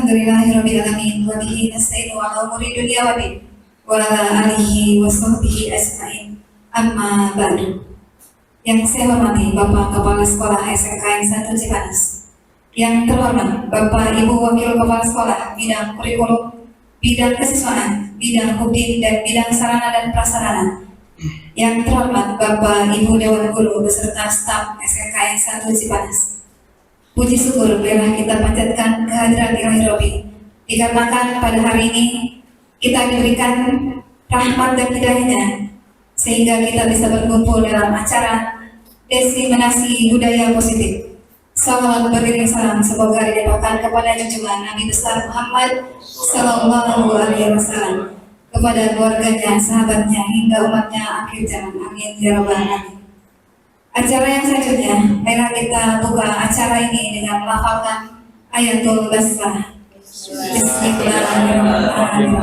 Alhamdulillahirabbil alamin wa bihi nasta'inu ala umuri dunya wa din wa ala alihi wa sahbihi ajmain. Amma ba'du. Yang saya hormati Bapak Kepala Sekolah SMK yang 1 Cipanas, yang terhormat Bapak Ibu Wakil Kepala Sekolah bidang kurikulum, bidang kesiswaan, bidang hubdin dan bidang sarana dan prasarana, yang terhormat Bapak Ibu Dewan Guru beserta staf SMK yang 1 Cipanas. Puji syukur marilah kita panjatkan kehadirat Ilahi Robbi, dikarenakan pada hari ini kita diberikan rahmat dan hidayahnya sehingga kita bisa berkumpul dalam acara Diseminasi Budaya Positif. Salawat beriring salam semoga dilimpahkan kepada junjungan Nabi besar Muhammad Sallallahu Alaihi Wasallam, kepada keluarganya, sahabatnya, hingga umatnya akhir zaman. Amin ya rabbal alamin. Acara yang selanjutnya, marilah kita buka acara ini dengan melafalkan ayatul basmalah. Bismillahirrahmanirrahim.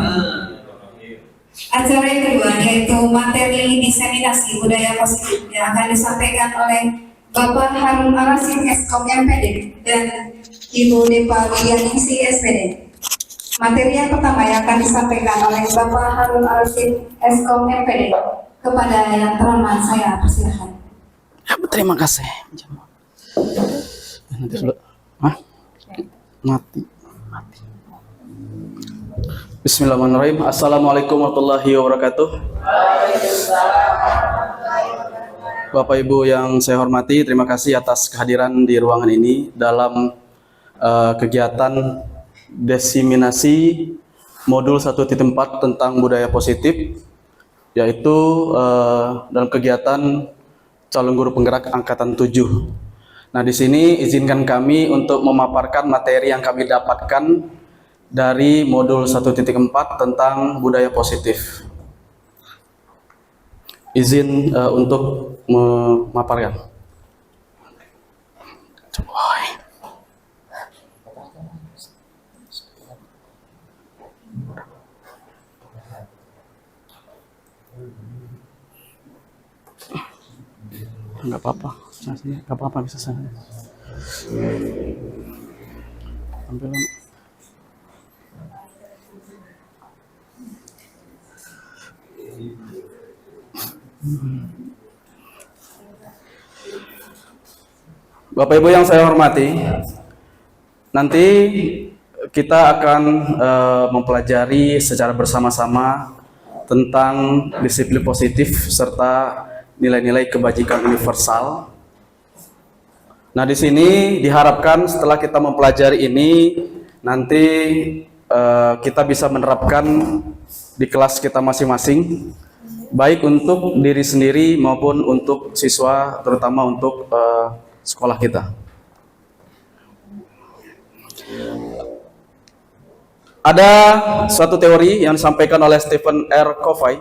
Acara yang kedua yaitu materi diseminasi budaya positif yang akan disampaikan oleh Bapak Harun Al-Rasyid Eskom MPD dan Ibu Depa Widianingsi SPD. Materi yang pertama yang akan disampaikan oleh Bapak Harun Al-Rasyid Eskom MPD. Kepada yang terhormat saya persilahkan. Terima kasih. Nanti dulu. Mati. Bismillahirrahmanirrahim. Assalamualaikum warahmatullahi wabarakatuh. Bapak Ibu yang saya hormati, terima kasih atas kehadiran di ruangan ini dalam kegiatan diseminasi modul 1.4 tentang budaya positif, yaitu dalam kegiatan calon guru penggerak angkatan 7. Nah, di sini izinkan kami untuk memaparkan materi yang kami dapatkan dari modul 1.4 tentang budaya positif. Izin untuk memaparkan. Enggak apa-apa, enggak apa-apa, bisa saya. Ambil. Bapak Ibu yang saya hormati, nanti kita akan mempelajari secara bersama-sama tentang disiplin positif serta nilai-nilai kebajikan universal. Nah, di sini diharapkan setelah kita mempelajari ini, nanti kita bisa menerapkan di kelas kita masing-masing, baik untuk diri sendiri maupun untuk siswa, terutama untuk sekolah kita. Ada suatu teori yang disampaikan oleh Stephen R. Covey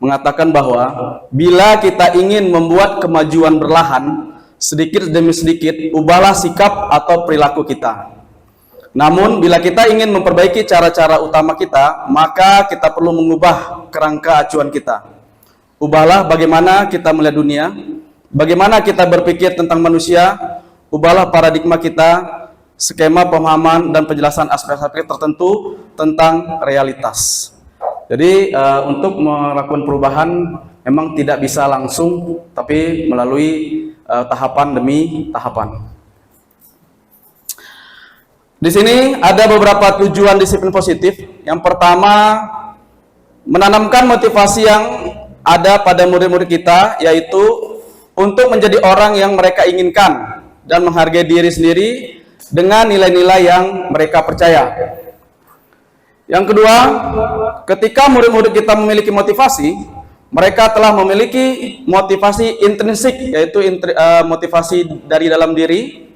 mengatakan bahwa bila kita ingin membuat kemajuan berlahan, sedikit demi sedikit, ubahlah sikap atau perilaku kita. Namun, bila kita ingin memperbaiki cara-cara utama kita, maka kita perlu mengubah kerangka acuan kita. Ubahlah bagaimana kita melihat dunia, bagaimana kita berpikir tentang manusia, ubahlah paradigma kita, skema pemahaman dan penjelasan aspek-aspek tertentu tentang realitas. Jadi untuk melakukan perubahan memang tidak bisa langsung, tapi melalui tahapan demi tahapan. Di sini ada beberapa tujuan disiplin positif. Yang pertama, menanamkan motivasi yang ada pada murid-murid kita, yaitu untuk menjadi orang yang mereka inginkan dan menghargai diri sendiri dengan nilai-nilai yang mereka percaya. Yang kedua, ketika murid-murid kita memiliki motivasi, mereka telah memiliki motivasi intrinsik, yaitu motivasi dari dalam diri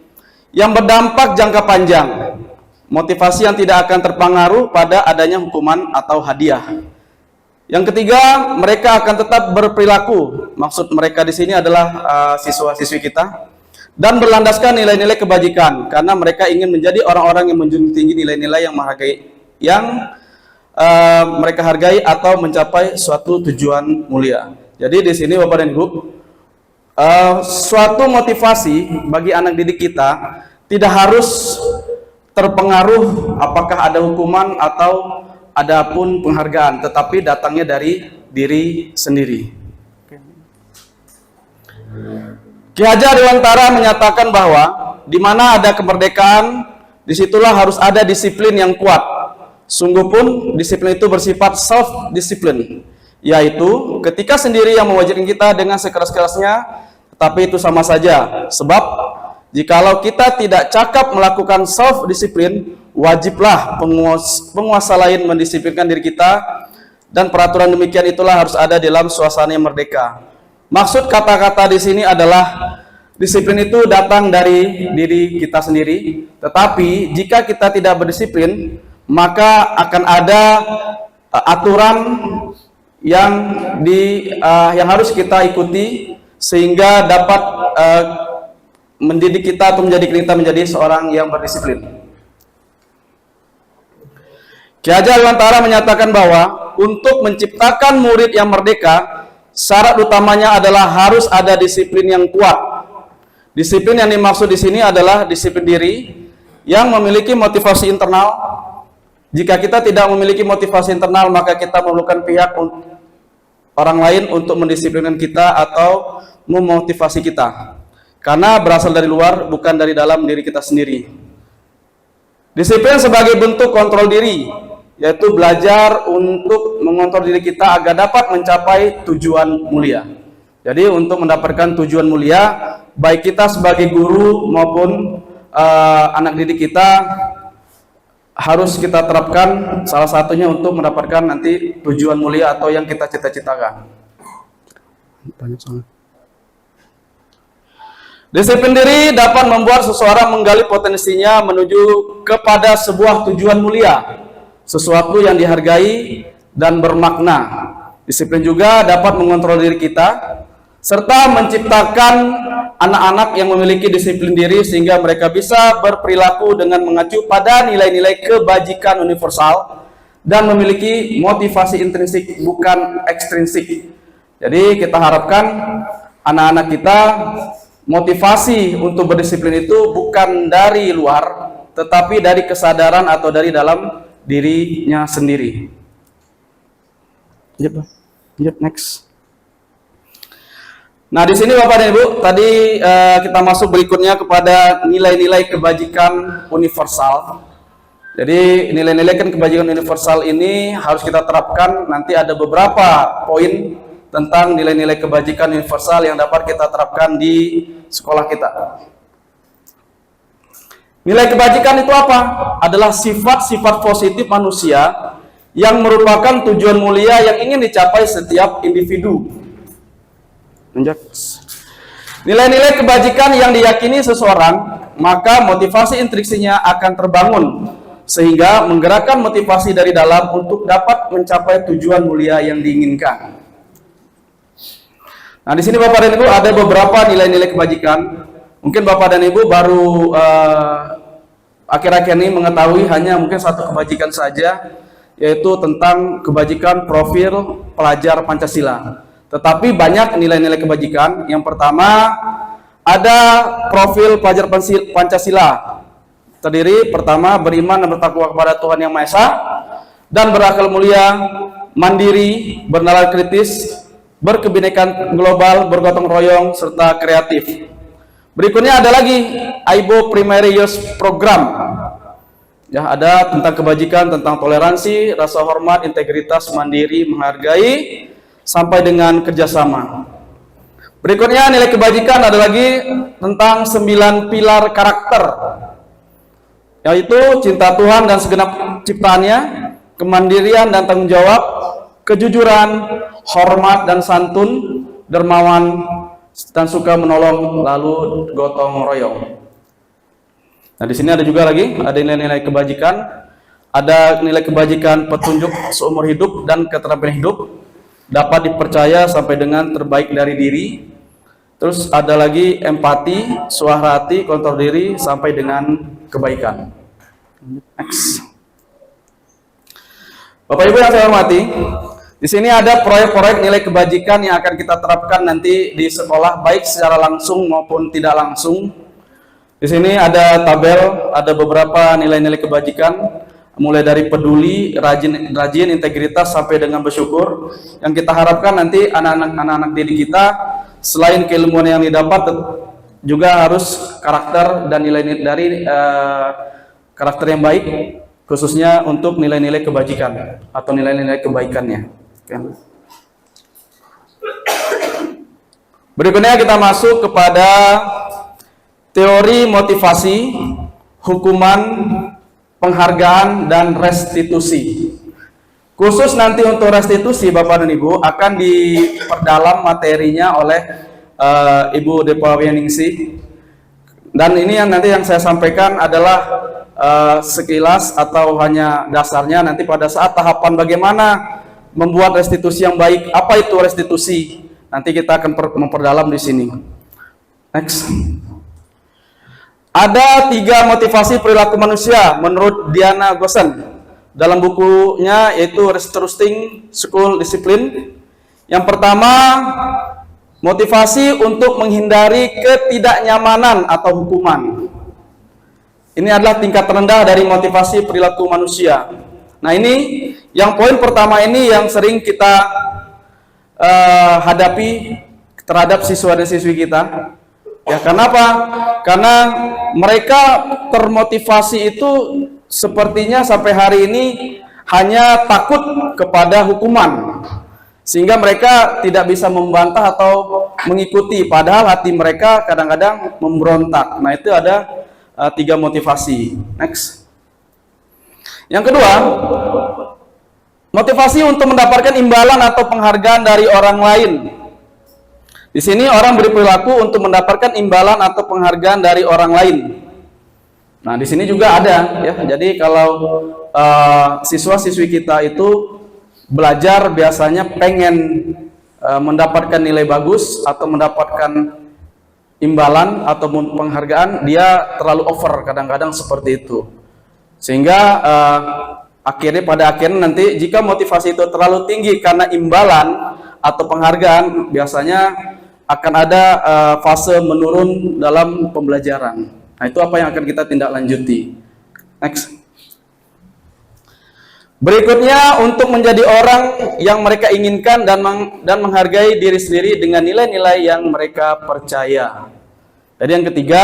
yang berdampak jangka panjang, motivasi yang tidak akan terpengaruh pada adanya hukuman atau hadiah. Yang ketiga, mereka akan tetap berperilaku, maksud mereka di sini adalah siswa-siswi kita, dan berlandaskan nilai-nilai kebajikan, karena mereka ingin menjadi orang-orang yang menjunjung tinggi nilai-nilai yang mereka hargai atau mencapai suatu tujuan mulia. Jadi di sini Bapak dan Ibu, suatu motivasi bagi anak didik kita tidak harus terpengaruh apakah ada hukuman atau adapun penghargaan, tetapi datangnya dari diri sendiri. Ki Hajar Dewantara menyatakan bahwa di mana ada kemerdekaan, disitulah harus ada disiplin yang kuat. Sungguh pun disiplin itu bersifat self-discipline, yaitu ketika sendiri yang mewajibkan kita dengan sekeras-kerasnya, tetapi itu sama saja. Sebab jikalau kita tidak cakap melakukan self-discipline, wajiblah penguasa lain mendisiplinkan diri kita, dan peraturan demikian itulah harus ada dalam suasana yang merdeka. Maksud kata-kata di sini adalah disiplin itu datang dari diri kita sendiri, tetapi jika kita tidak berdisiplin, maka akan ada aturan yang harus kita ikuti sehingga dapat mendidik kita atau menjadi kita menjadi seorang yang berdisiplin. Ki Hajar Dewantara menyatakan bahwa untuk menciptakan murid yang merdeka, syarat utamanya adalah harus ada disiplin yang kuat. Disiplin yang dimaksud di sini adalah disiplin diri yang memiliki motivasi internal. Jika kita tidak memiliki motivasi internal, maka kita memerlukan pihak orang lain untuk mendisiplinkan kita atau memotivasi kita. Karena berasal dari luar, bukan dari dalam diri kita sendiri. Disiplin sebagai bentuk kontrol diri, yaitu belajar untuk mengontrol diri kita agar dapat mencapai tujuan mulia. Jadi untuk mendapatkan tujuan mulia, baik kita sebagai guru maupun anak didik kita, harus kita terapkan salah satunya untuk mendapatkan nanti tujuan mulia atau yang kita cita-citakan. Disiplin diri dapat membuat seseorang menggali potensinya menuju kepada sebuah tujuan mulia, sesuatu yang dihargai dan bermakna. Disiplin juga dapat mengontrol diri kita serta menciptakan anak-anak yang memiliki disiplin diri sehingga mereka bisa berperilaku dengan mengacu pada nilai-nilai kebajikan universal dan memiliki motivasi intrinsik bukan ekstrinsik. Jadi kita harapkan anak-anak kita motivasi untuk berdisiplin itu bukan dari luar, tetapi dari kesadaran atau dari dalam dirinya sendiri. Next. Nah, di sini Bapak dan Ibu, tadi kita masuk berikutnya kepada nilai-nilai kebajikan universal. Jadi nilai-nilai kebajikan universal ini harus kita terapkan. Nanti ada beberapa poin tentang nilai-nilai kebajikan universal yang dapat kita terapkan di sekolah kita. Nilai kebajikan itu apa? Adalah sifat-sifat positif manusia yang merupakan tujuan mulia yang ingin dicapai setiap individu. Nilai-nilai kebajikan yang diyakini seseorang, maka motivasi intrinsiknya akan terbangun sehingga menggerakkan motivasi dari dalam untuk dapat mencapai tujuan mulia yang diinginkan. Nah, di sini Bapak dan Ibu ada beberapa nilai-nilai kebajikan. Mungkin Bapak dan Ibu baru akhir-akhir ini mengetahui hanya mungkin satu kebajikan saja, yaitu tentang kebajikan profil pelajar Pancasila. Tetapi banyak nilai-nilai kebajikan. Yang pertama ada profil pelajar Pancasila. Terdiri pertama beriman dan bertakwa kepada Tuhan Yang Maha Esa dan berakal mulia, mandiri, bernalar kritis, berkebinekaan global, bergotong royong serta kreatif. Berikutnya ada lagi AIBO Primary Youth Program. Ya, ada tentang kebajikan, tentang toleransi, rasa hormat, integritas, mandiri, menghargai, sampai dengan kerjasama. Berikutnya nilai kebajikan ada lagi tentang 9 pilar karakter, yaitu cinta Tuhan dan segenap ciptaannya, kemandirian dan tanggung jawab, kejujuran, hormat dan santun, dermawan dan suka menolong, lalu gotong royong. Nah, di sini ada juga lagi ada nilai-nilai kebajikan, ada nilai kebajikan petunjuk seumur hidup dan keterampilan hidup, dapat dipercaya sampai dengan terbaik dari diri. Terus ada lagi empati, suara hati, kontrol diri sampai dengan kebaikan. Next. Bapak Ibu yang saya hormati, di sini ada proyek-proyek nilai kebajikan yang akan kita terapkan nanti di sekolah, baik secara langsung maupun tidak langsung. Di sini ada tabel, ada beberapa nilai-nilai kebajikan, mulai dari peduli, rajin, integritas sampai dengan bersyukur. Yang kita harapkan nanti anak-anak didik kita selain keilmuan yang didapat juga harus karakter dan nilai dari karakter yang baik, khususnya untuk nilai-nilai kebajikan atau nilai-nilai kebaikannya. Berikutnya kita masuk kepada teori motivasi, hukuman, penghargaan, dan restitusi. Khusus nanti untuk restitusi, Bapak dan Ibu, akan diperdalam materinya oleh Ibu Depa Winingsih. Dan ini yang nanti yang saya sampaikan adalah sekilas atau hanya dasarnya. Nanti pada saat tahapan bagaimana membuat restitusi yang baik, apa itu restitusi, nanti kita akan memperdalam di sini. Next. Ada 3 motivasi perilaku manusia menurut Diana Gossen dalam bukunya yaitu Restructuring School Discipline. Yang pertama, motivasi untuk menghindari ketidaknyamanan atau hukuman. Ini adalah tingkat terendah dari motivasi perilaku manusia. Nah, ini yang poin pertama ini yang sering kita hadapi terhadap siswa dan siswi kita. Ya, kenapa? Karena mereka termotivasi itu sepertinya sampai hari ini hanya takut kepada hukuman, sehingga mereka tidak bisa membantah atau mengikuti, padahal hati mereka kadang-kadang memberontak. Nah, itu ada 3 motivasi. Next. Yang kedua, motivasi untuk mendapatkan imbalan atau penghargaan dari orang lain. Di sini orang berperilaku untuk mendapatkan imbalan atau penghargaan dari orang lain. Nah, di sini juga ada ya. Jadi kalau siswa-siswi kita itu belajar biasanya pengen mendapatkan nilai bagus atau mendapatkan imbalan atau penghargaan, dia terlalu over kadang-kadang seperti itu. Sehingga pada akhirnya nanti jika motivasi itu terlalu tinggi karena imbalan atau penghargaan, biasanya akan ada fase menurun dalam pembelajaran. Nah, itu apa yang akan kita tindak lanjuti. Next. Berikutnya, untuk menjadi orang yang mereka inginkan dan menghargai diri sendiri dengan nilai-nilai yang mereka percaya. Jadi yang ketiga,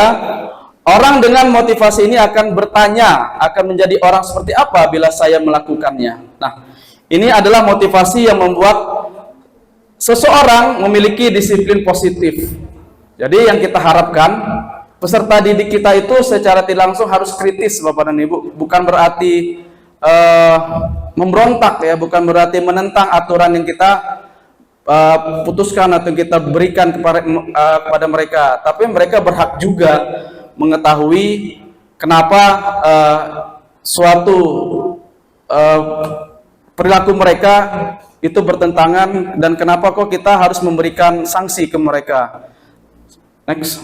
orang dengan motivasi ini akan bertanya, akan menjadi orang seperti apa bila saya melakukannya. Nah, ini adalah motivasi yang membuat seseorang memiliki disiplin positif. Jadi yang kita harapkan peserta didik kita itu secara tidak langsung harus kritis, Bapak dan Ibu. Bukan berarti memberontak ya, bukan berarti menentang aturan yang kita putuskan atau kita berikan kepada mereka. Tapi mereka berhak juga mengetahui kenapa suatu perilaku mereka itu bertentangan dan kenapa kok kita harus memberikan sanksi ke mereka. Next.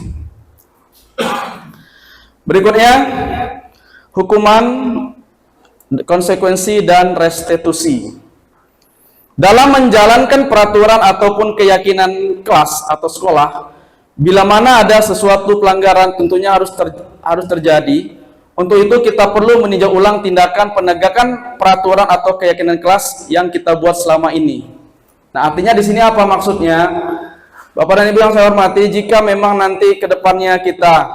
Berikutnya, hukuman, konsekuensi, dan restitusi. Dalam menjalankan peraturan ataupun keyakinan kelas atau sekolah, bila mana ada sesuatu pelanggaran tentunya harus terjadi. Untuk itu kita perlu meninjau ulang tindakan penegakan peraturan atau keyakinan kelas yang kita buat selama ini. Nah, artinya di sini apa maksudnya? Bapak dan Ibu yang saya hormati, jika memang nanti ke depannya kita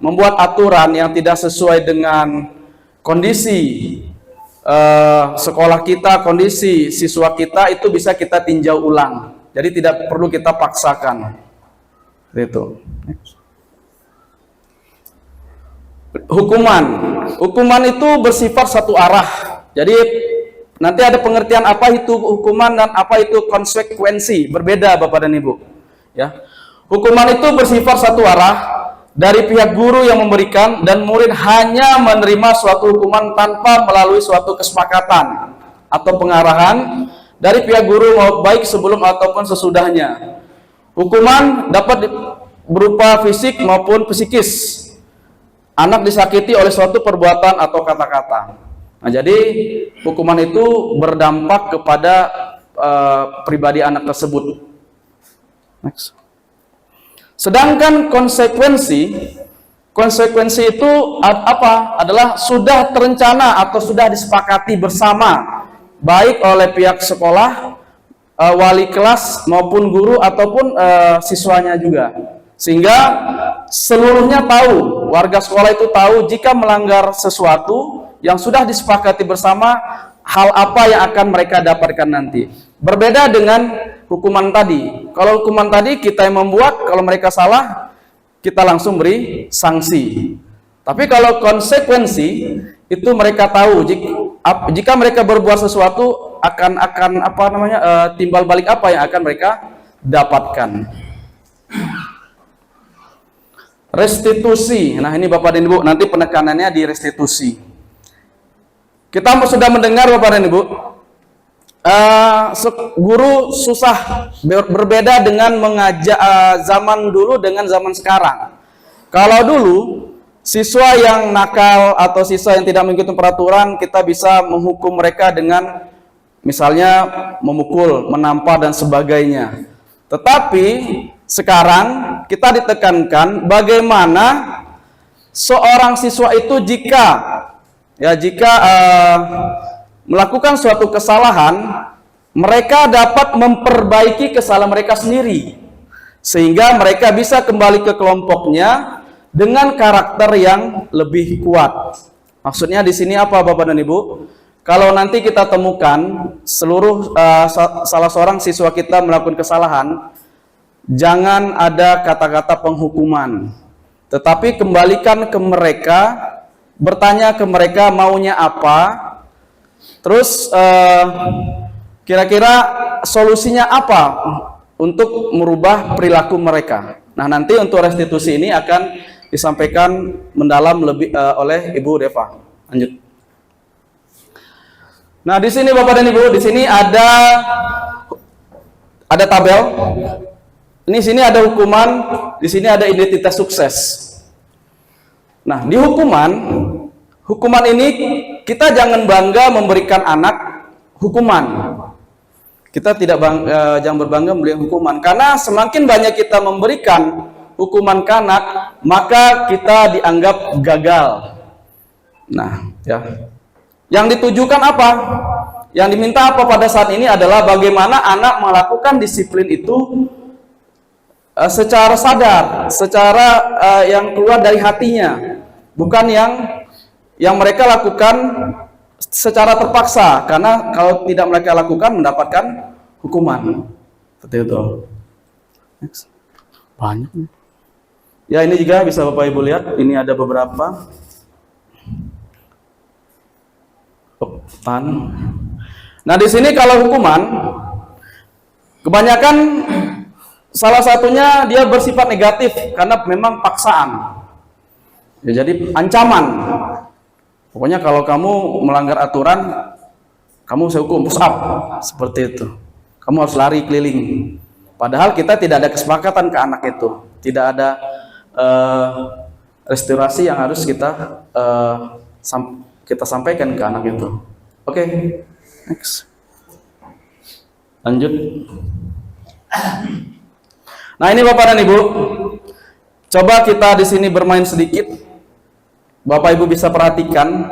membuat aturan yang tidak sesuai dengan kondisi sekolah kita, kondisi siswa kita, itu bisa kita tinjau ulang. Jadi tidak perlu kita paksakan. Itu. Hukuman itu bersifat satu arah. Jadi nanti ada pengertian apa itu hukuman dan apa itu konsekuensi, berbeda Bapak dan Ibu. Ya, hukuman itu bersifat satu arah dari pihak guru yang memberikan, dan murid hanya menerima suatu hukuman tanpa melalui suatu kesepakatan atau pengarahan dari pihak guru, baik sebelum ataupun sesudahnya. Hukuman dapat berupa fisik maupun psikis. Anak disakiti oleh suatu perbuatan atau kata-kata. Nah, jadi hukuman itu berdampak kepada pribadi anak tersebut. Next. Sedangkan konsekuensi Konsekuensi itu apa? Adalah sudah terencana atau sudah disepakati bersama, baik oleh pihak sekolah, wali kelas maupun guru ataupun siswanya juga. Sehingga seluruhnya tahu, warga sekolah itu tahu jika melanggar sesuatu yang sudah disepakati bersama, hal apa yang akan mereka dapatkan nanti. Berbeda dengan hukuman tadi. Kalau hukuman tadi kita yang membuat, kalau mereka salah, kita langsung beri sanksi. Tapi kalau konsekuensi, itu mereka tahu jika mereka berbuat sesuatu akan timbal balik apa yang akan mereka dapatkan. Restitusi. Nah, ini Bapak dan Ibu, nanti penekanannya di restitusi. Kita sudah mendengar Bapak dan Ibu, guru susah, berbeda dengan mengajak zaman dulu dengan zaman sekarang. Kalau dulu siswa yang nakal atau siswa yang tidak mengikuti peraturan, kita bisa menghukum mereka dengan misalnya memukul, menampar dan sebagainya. Tetapi sekarang kita ditekankan bagaimana seorang siswa itu jika melakukan suatu kesalahan, mereka dapat memperbaiki kesalahan mereka sendiri, sehingga mereka bisa kembali ke kelompoknya dengan karakter yang lebih kuat. Maksudnya di sini apa Bapak dan Ibu? Kalau nanti kita temukan salah seorang siswa kita melakukan kesalahan, jangan ada kata-kata penghukuman, tetapi kembalikan ke mereka, bertanya ke mereka maunya apa, terus kira-kira solusinya apa untuk merubah perilaku mereka. Nah, nanti untuk restitusi ini akan disampaikan mendalam lebih oleh Ibu Deva. Lanjut. Nah, di sini Bapak dan Ibu, di sini ada tabel. Ini sini ada hukuman, di sini ada identitas sukses. Nah, di hukuman ini kita jangan bangga memberikan anak hukuman. Kita jangan berbangga memberikan hukuman, karena semakin banyak kita memberikan hukuman ke anak, maka kita dianggap gagal. Nah, ya. Yang ditujukan apa? Yang diminta apa pada saat ini adalah bagaimana anak melakukan disiplin itu secara sadar, secara yang keluar dari hatinya, bukan yang mereka lakukan secara terpaksa, karena kalau tidak mereka lakukan mendapatkan hukuman. Seperti itu. Next. Banyak. Ya, ini juga bisa Bapak Ibu lihat, ini ada beberapa. Nah, di sini kalau hukuman kebanyakan salah satunya dia bersifat negatif karena memang paksaan. Ya, jadi ancaman. Pokoknya kalau kamu melanggar aturan, kamu saya hukum, push up. Seperti itu. Kamu harus lari keliling. Padahal kita tidak ada kesepakatan ke anak itu. Tidak ada restorasi yang harus kita sampaikan ke anak itu. Oke, next. Lanjut. Nah, ini Bapak dan Ibu, coba kita di sini bermain sedikit. Bapak Ibu bisa perhatikan.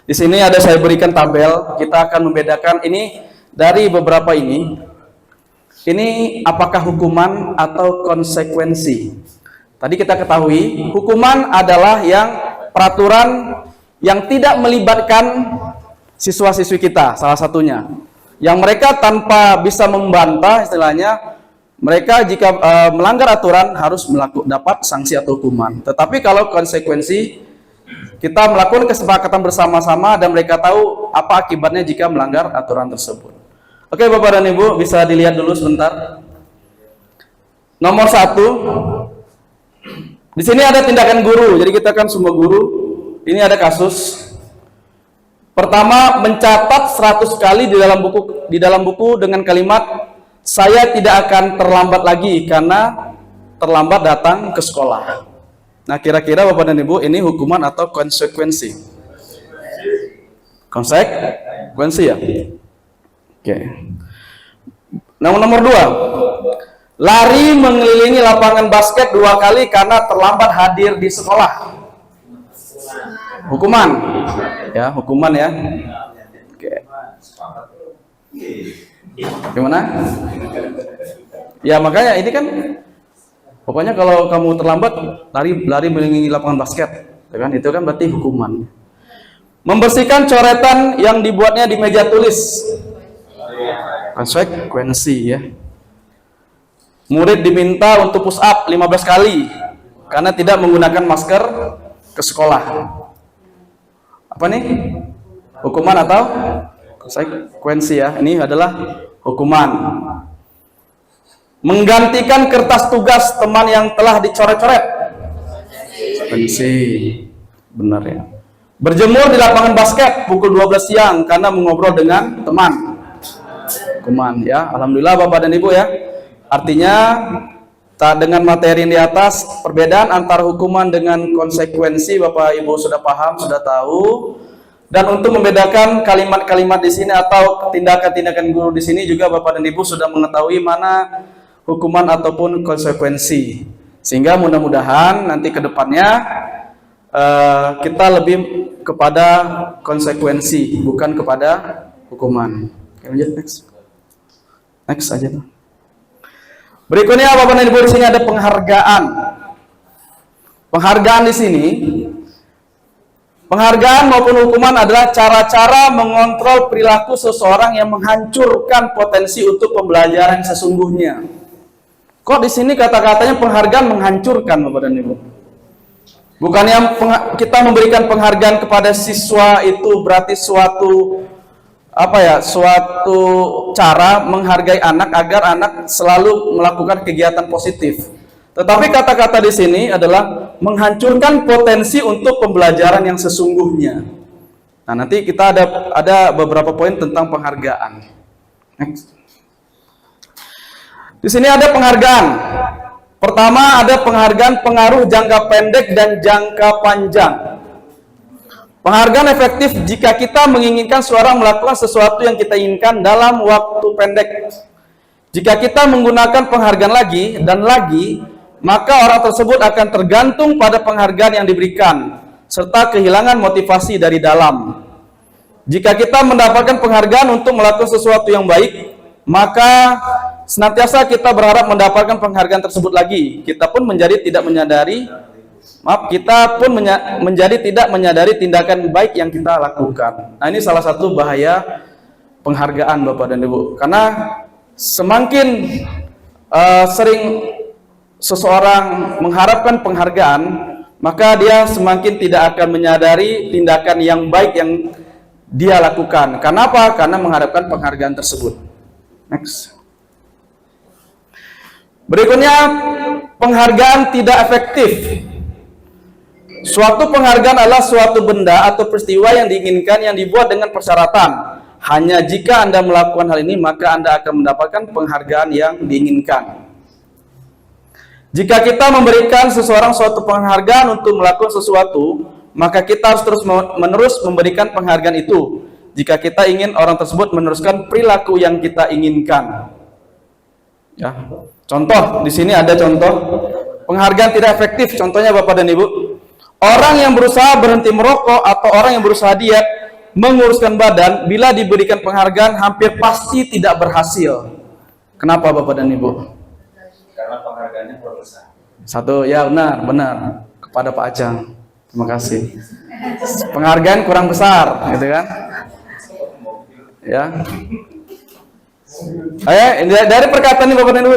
Di sini ada saya berikan tabel. Kita akan membedakan ini dari beberapa ini. Ini apakah hukuman atau konsekuensi? Tadi kita ketahui hukuman adalah yang peraturan yang tidak melibatkan siswa-siswi kita, salah satunya. Yang mereka tanpa bisa membantah, istilahnya, mereka jika melanggar aturan harus dapat sanksi atau hukuman. Tetapi kalau konsekuensi, kita melakukan kesepakatan bersama-sama dan mereka tahu apa akibatnya jika melanggar aturan tersebut. Oke Bapak dan Ibu, bisa dilihat dulu sebentar. Nomor 1, di sini ada tindakan guru. Jadi kita kan semua guru. Ini ada kasus. Pertama, mencatat 100 kali di dalam buku dengan kalimat saya tidak akan terlambat lagi karena terlambat datang ke sekolah. Nah, kira-kira Bapak dan Ibu, ini hukuman atau konsekuensi? Konsekuensi ya? Oke. Nomor 2, lari mengelilingi lapangan basket 2 kali karena terlambat hadir di sekolah. Hukuman. Ya, hukuman ya. Oke. Gimana? Ya makanya ini kan pokoknya kalau kamu terlambat lari mengelilingi lapangan basket, ya kan? Itu kan berarti hukuman. Membersihkan coretan yang dibuatnya di meja tulis. Konsekuensi ya. Murid diminta untuk push up 15 kali karena tidak menggunakan masker ke sekolah. Apa nih? Hukuman atau konsekuensi ya? Ini adalah hukuman. Menggantikan kertas tugas teman yang telah dicoret-coret. Konsekuensi. Benar ya. Berjemur di lapangan basket pukul 12 siang karena mengobrol dengan teman. Hukuman ya. Alhamdulillah Bapak dan Ibu ya. Artinya dengan materi yang di atas, perbedaan antara hukuman dengan konsekuensi Bapak Ibu sudah paham, sudah tahu. Dan untuk membedakan kalimat-kalimat di sini atau tindakan-tindakan guru di sini juga Bapak dan Ibu sudah mengetahui mana hukuman ataupun konsekuensi. Sehingga mudah-mudahan nanti ke depannya kita lebih kepada konsekuensi, bukan kepada hukuman. Oke, lanjut next. Next aja tuh. Berikutnya Bapak dan Ibu di sini ada penghargaan. Penghargaan di sini, penghargaan maupun hukuman adalah cara-cara mengontrol perilaku seseorang yang menghancurkan potensi untuk pembelajaran sesungguhnya. Kok di sini kata-katanya penghargaan menghancurkan Bapak dan Ibu? Bukannya kita memberikan penghargaan kepada siswa itu berarti suatu cara menghargai anak agar anak selalu melakukan kegiatan positif. Tetapi kata-kata di sini adalah menghancurkan potensi untuk pembelajaran yang sesungguhnya. Nah, nanti kita ada beberapa poin tentang penghargaan. Next. Di sini ada penghargaan. Pertama ada penghargaan pengaruh jangka pendek dan jangka panjang. Penghargaan efektif jika kita menginginkan seseorang melakukan sesuatu yang kita inginkan dalam waktu pendek. Jika kita menggunakan penghargaan lagi dan lagi, maka orang tersebut akan tergantung pada penghargaan yang diberikan, serta kehilangan motivasi dari dalam. Jika kita mendapatkan penghargaan untuk melakukan sesuatu yang baik, maka senantiasa kita berharap mendapatkan penghargaan tersebut lagi. Kita pun menjadi tidak menyadari tindakan baik yang kita lakukan. Nah, ini salah satu bahaya penghargaan Bapak dan Ibu. Karena semakin sering seseorang mengharapkan penghargaan, maka dia semakin tidak akan menyadari tindakan yang baik yang dia lakukan. Karena apa? Karena mengharapkan penghargaan tersebut. Next. Berikutnya, penghargaan tidak efektif. Suatu penghargaan adalah suatu benda atau peristiwa yang diinginkan yang dibuat dengan persyaratan. Hanya jika Anda melakukan hal ini, maka Anda akan mendapatkan penghargaan yang diinginkan. Jika kita memberikan seseorang suatu penghargaan untuk melakukan sesuatu, maka kita harus terus-menerus memberikan penghargaan itu. Jika kita ingin orang tersebut meneruskan perilaku yang kita inginkan. Ya. Contoh, di sini ada contoh penghargaan tidak efektif. Contohnya Bapak dan Ibu, orang yang berusaha berhenti merokok atau orang yang berusaha diet, menguruskan badan, bila diberikan penghargaan hampir pasti tidak berhasil. Kenapa Bapak dan Ibu? Karena penghargaannya kurang besar. Satu, ya benar kepada Pak Ajang. Terima kasih. Penghargaan kurang besar, gitu kan? Ya. Dari perkataan ini Bapak dan Ibu,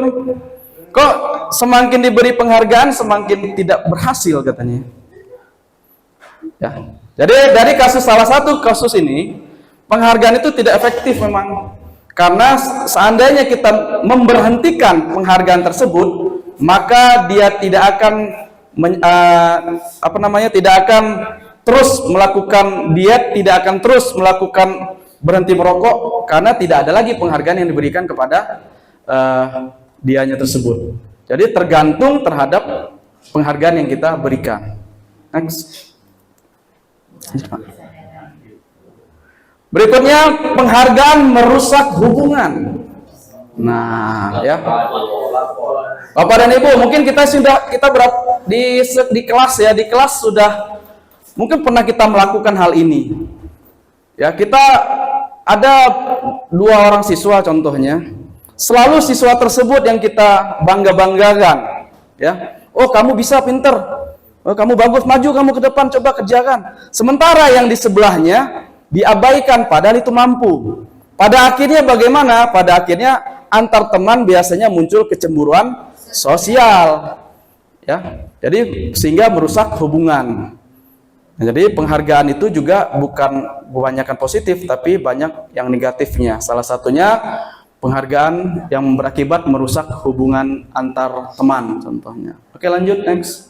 kok semakin diberi penghargaan semakin tidak berhasil katanya. Ya. Jadi dari salah satu kasus ini, penghargaan itu tidak efektif memang. Karena seandainya kita memberhentikan penghargaan tersebut, maka dia tidak akan tidak akan terus melakukan diet, tidak akan terus melakukan berhenti merokok, karena tidak ada lagi penghargaan yang diberikan kepada dianya tersebut. Jadi tergantung terhadap penghargaan yang kita berikan. Next. Berikutnya, penghargaan merusak hubungan. Nah, ya. Lapor. Bapak dan Ibu, mungkin kita di kelas ya, di kelas sudah mungkin pernah kita melakukan hal ini. Ya, kita ada 2 orang siswa contohnya. Selalu siswa tersebut yang kita bangga-banggakan, ya. Oh, kamu bisa, pinter. Oh, kamu bagus, maju kamu ke depan, coba kerjakan. Sementara yang di sebelahnya diabaikan padahal itu mampu. Pada akhirnya bagaimana? Pada akhirnya antar teman biasanya muncul kecemburuan sosial, ya. Jadi sehingga merusak hubungan. Nah, jadi penghargaan itu juga bukan kebanyakan positif, tapi banyak yang negatifnya. Salah satunya penghargaan yang berakibat merusak hubungan antar teman, contohnya. Oke, lanjut next.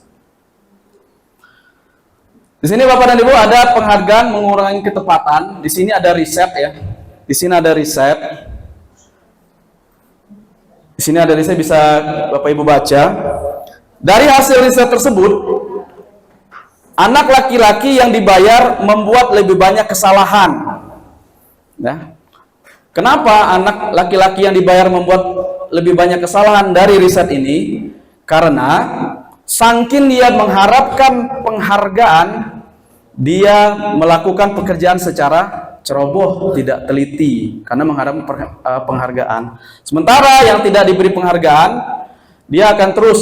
Di sini Bapak dan Ibu ada penghargaan mengurangi ketepatan. Di sini ada riset ya. Di sini ada riset. Di sini ada riset, bisa Bapak Ibu baca. Dari hasil riset tersebut, anak laki-laki yang dibayar membuat lebih banyak kesalahan. Ya. Kenapa anak laki-laki yang dibayar membuat lebih banyak kesalahan dari riset ini? Karena saking dia mengharapkan penghargaan, dia melakukan pekerjaan secara ceroboh, tidak teliti, karena mengharap penghargaan. Sementara yang tidak diberi penghargaan, dia akan terus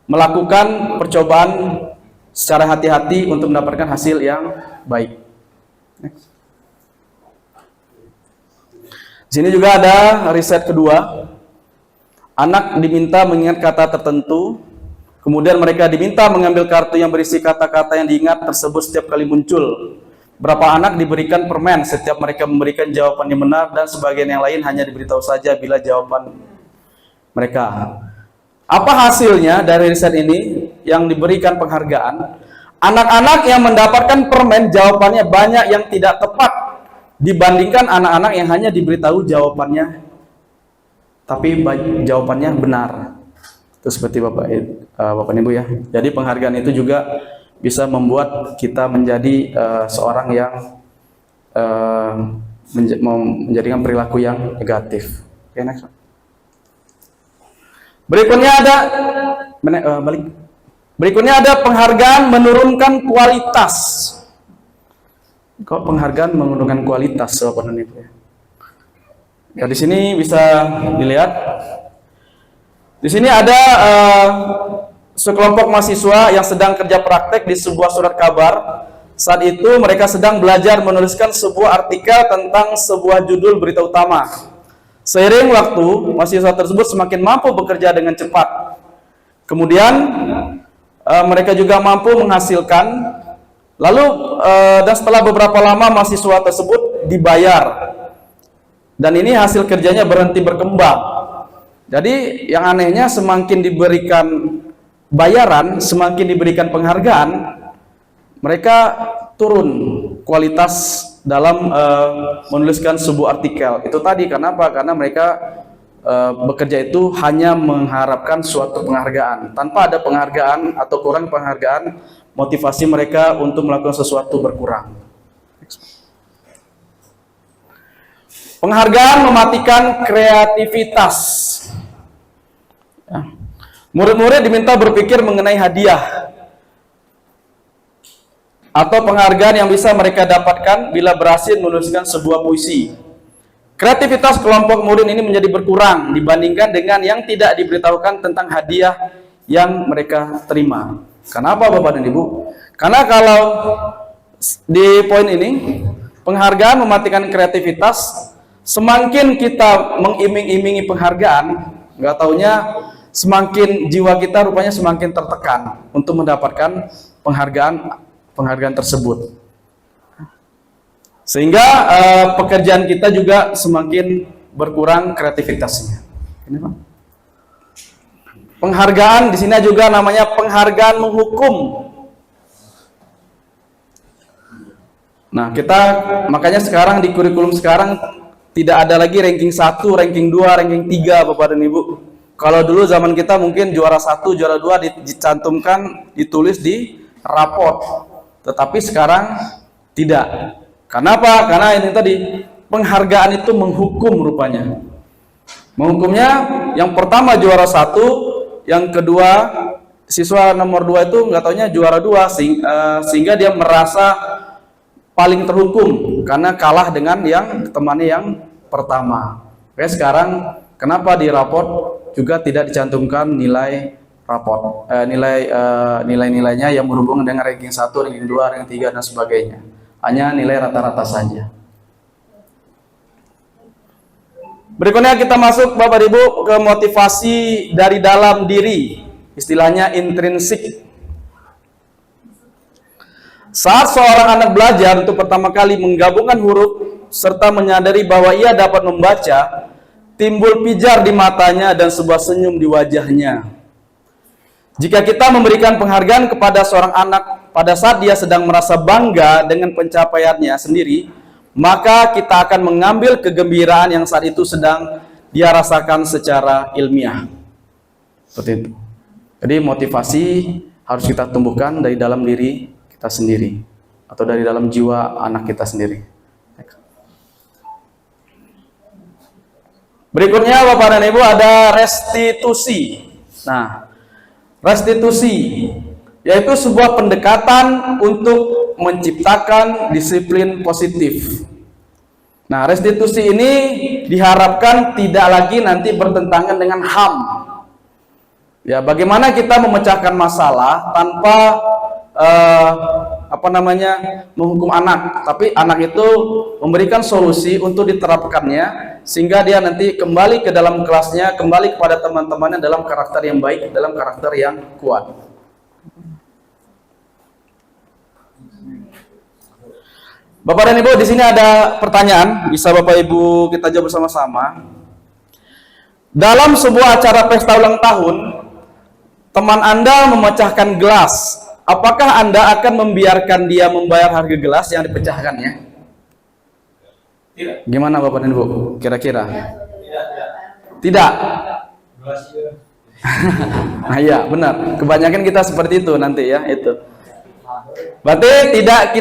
melakukan percobaan secara hati-hati untuk mendapatkan hasil yang baik. Next. Di sini juga ada riset kedua. Anak diminta mengingat kata tertentu, kemudian mereka diminta mengambil kartu yang berisi kata-kata yang diingat tersebut setiap kali muncul. Berapa anak diberikan permen setiap mereka memberikan jawaban yang benar, dan sebagian yang lain hanya diberitahu saja bila jawaban mereka. Apa hasilnya dari riset ini yang diberikan penghargaan? Anak-anak yang mendapatkan permen jawabannya banyak yang tidak tepat dibandingkan anak-anak yang hanya diberitahu jawabannya tapi jawabannya benar. Itu seperti Bapak Ibu ya. Jadi penghargaan itu juga bisa membuat kita menjadi seorang yang menjadikan perilaku yang negatif. Oke, next. Berikutnya ada penghargaan menurunkan kualitas. Kok penghargaan menurunkan kualitas, Bapak dan Ibu ya? Ya, di sini bisa dilihat. Di sini ada sekelompok mahasiswa yang sedang kerja praktek di sebuah surat kabar. Saat itu mereka sedang belajar menuliskan sebuah artikel tentang sebuah judul berita utama. Seiring waktu, mahasiswa tersebut semakin mampu bekerja dengan cepat. Kemudian mereka juga mampu menghasilkan. Lalu dan setelah beberapa lama mahasiswa tersebut dibayar. Dan ini hasil kerjanya berhenti berkembang. Jadi yang anehnya semakin diberikan bayaran, semakin diberikan penghargaan, mereka turun kualitas dalam menuliskan sebuah artikel. Itu tadi kenapa? Karena mereka bekerja itu hanya mengharapkan suatu penghargaan. Tanpa ada penghargaan atau kurang penghargaan, motivasi mereka untuk melakukan sesuatu berkurang. Penghargaan mematikan kreativitas. Ya. Murid-murid diminta berpikir mengenai hadiah atau penghargaan yang bisa mereka dapatkan bila berhasil menuliskan sebuah puisi. Kreativitas kelompok murid ini menjadi berkurang dibandingkan dengan yang tidak diberitahukan tentang hadiah yang mereka terima. Kenapa Bapak dan Ibu? Karena kalau di poin ini, penghargaan mematikan kreativitas, semakin kita mengiming-imingi penghargaan, nggak taunya semakin jiwa kita rupanya semakin tertekan untuk mendapatkan penghargaan tersebut. Sehingga pekerjaan kita juga semakin berkurang kreativitasnya. Ini Pak. Penghargaan di sini juga namanya penghargaan menghukum. Nah, makanya sekarang di kurikulum sekarang tidak ada lagi ranking 1, ranking 2, ranking 3 Bapak dan Ibu. Kalau dulu zaman kita mungkin juara 1, juara 2 dicantumkan, ditulis di raport. Tetapi sekarang tidak. Karena apa? Karena ini tadi penghargaan itu menghukum rupanya. Menghukumnya yang pertama juara 1, yang kedua siswa nomor 2 itu nggak taunya juara 2, sehingga dia merasa paling terhukum karena kalah dengan yang temannya yang pertama. Oke, sekarang kenapa di raport juga tidak dicantumkan nilai raport, nilainya yang berhubungan dengan ranking 1, ranking 2, ranking 3 dan sebagainya. Hanya nilai rata-rata saja. Berikutnya kita masuk Bapak Ibu ke motivasi dari dalam diri, istilahnya intrinsik. Saat seorang anak belajar untuk pertama kali menggabungkan huruf serta menyadari bahwa ia dapat membaca, timbul pijar di matanya dan sebuah senyum di wajahnya. Jika kita memberikan penghargaan kepada seorang anak pada saat dia sedang merasa bangga dengan pencapaiannya sendiri, maka kita akan mengambil kegembiraan yang saat itu sedang dia rasakan secara ilmiah. Seperti itu. Jadi motivasi harus kita tumbuhkan dari dalam diri kita sendiri atau dari dalam jiwa anak kita sendiri. Berikutnya Bapak dan Ibu ada restitusi. Nah, restitusi yaitu sebuah pendekatan untuk menciptakan disiplin positif. Nah, restitusi ini diharapkan tidak lagi nanti bertentangan dengan HAM. Ya, bagaimana kita memecahkan masalah tanpa menghukum anak, tapi anak itu memberikan solusi untuk diterapkannya sehingga dia nanti kembali ke dalam kelasnya, kembali kepada teman-temannya dalam karakter yang baik, dalam karakter yang kuat. Bapak dan Ibu, di sini ada pertanyaan, bisa Bapak Ibu kita jawab bersama-sama. Dalam sebuah acara pesta ulang tahun, teman Anda memecahkan gelas. Apakah Anda akan membiarkan dia membayar harga gelas yang dipecahkannya? Tidak. Gimana Bapak dan Ibu? Kira-kira? Tidak. Nah iya, benar. Kebanyakan kita seperti itu nanti ya, itu. Berarti tidak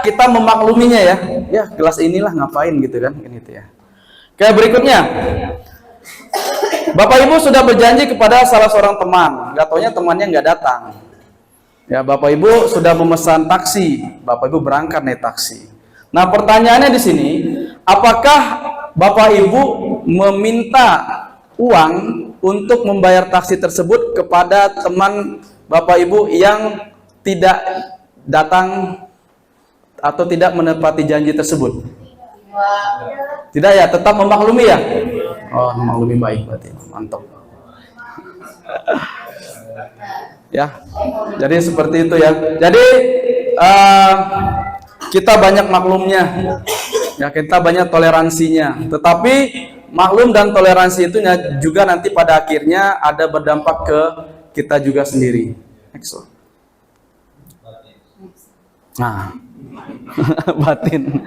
kita memakluminya ya. Ya, gelas inilah ngapain gitu kan, ini itu ya. Oke, berikutnya. Bapak Ibu sudah berjanji kepada salah seorang teman, nggak taunya temannya nggak datang. Ya, Bapak Ibu sudah memesan taksi, Bapak Ibu berangkat naik taksi. Nah, pertanyaannya di sini, apakah Bapak Ibu meminta uang untuk membayar taksi tersebut kepada teman Bapak Ibu yang tidak datang atau tidak menepati janji tersebut? Tidak ya, tetap memaklumi ya? Oh, memaklumi, baik berarti, mantap. Ya, jadi seperti itu ya. Jadi kita banyak maklumnya, ya kita banyak toleransinya. Tetapi maklum dan toleransi itu juga nanti pada akhirnya ada berdampak ke kita juga sendiri. Next. Nah, batin.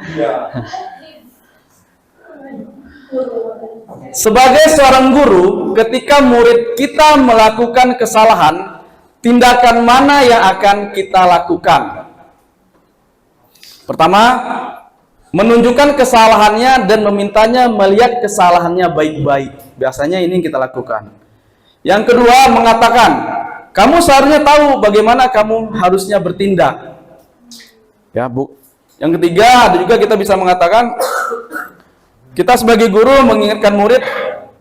Sebagai seorang guru, ketika murid kita melakukan kesalahan, tindakan mana yang akan kita lakukan? Pertama, menunjukkan kesalahannya dan memintanya melihat kesalahannya baik-baik. Biasanya ini yang kita lakukan. Yang kedua, mengatakan, kamu seharusnya tahu bagaimana kamu harusnya bertindak. Ya, Bu. Yang ketiga, ada juga kita bisa mengatakan, kita sebagai guru mengingatkan murid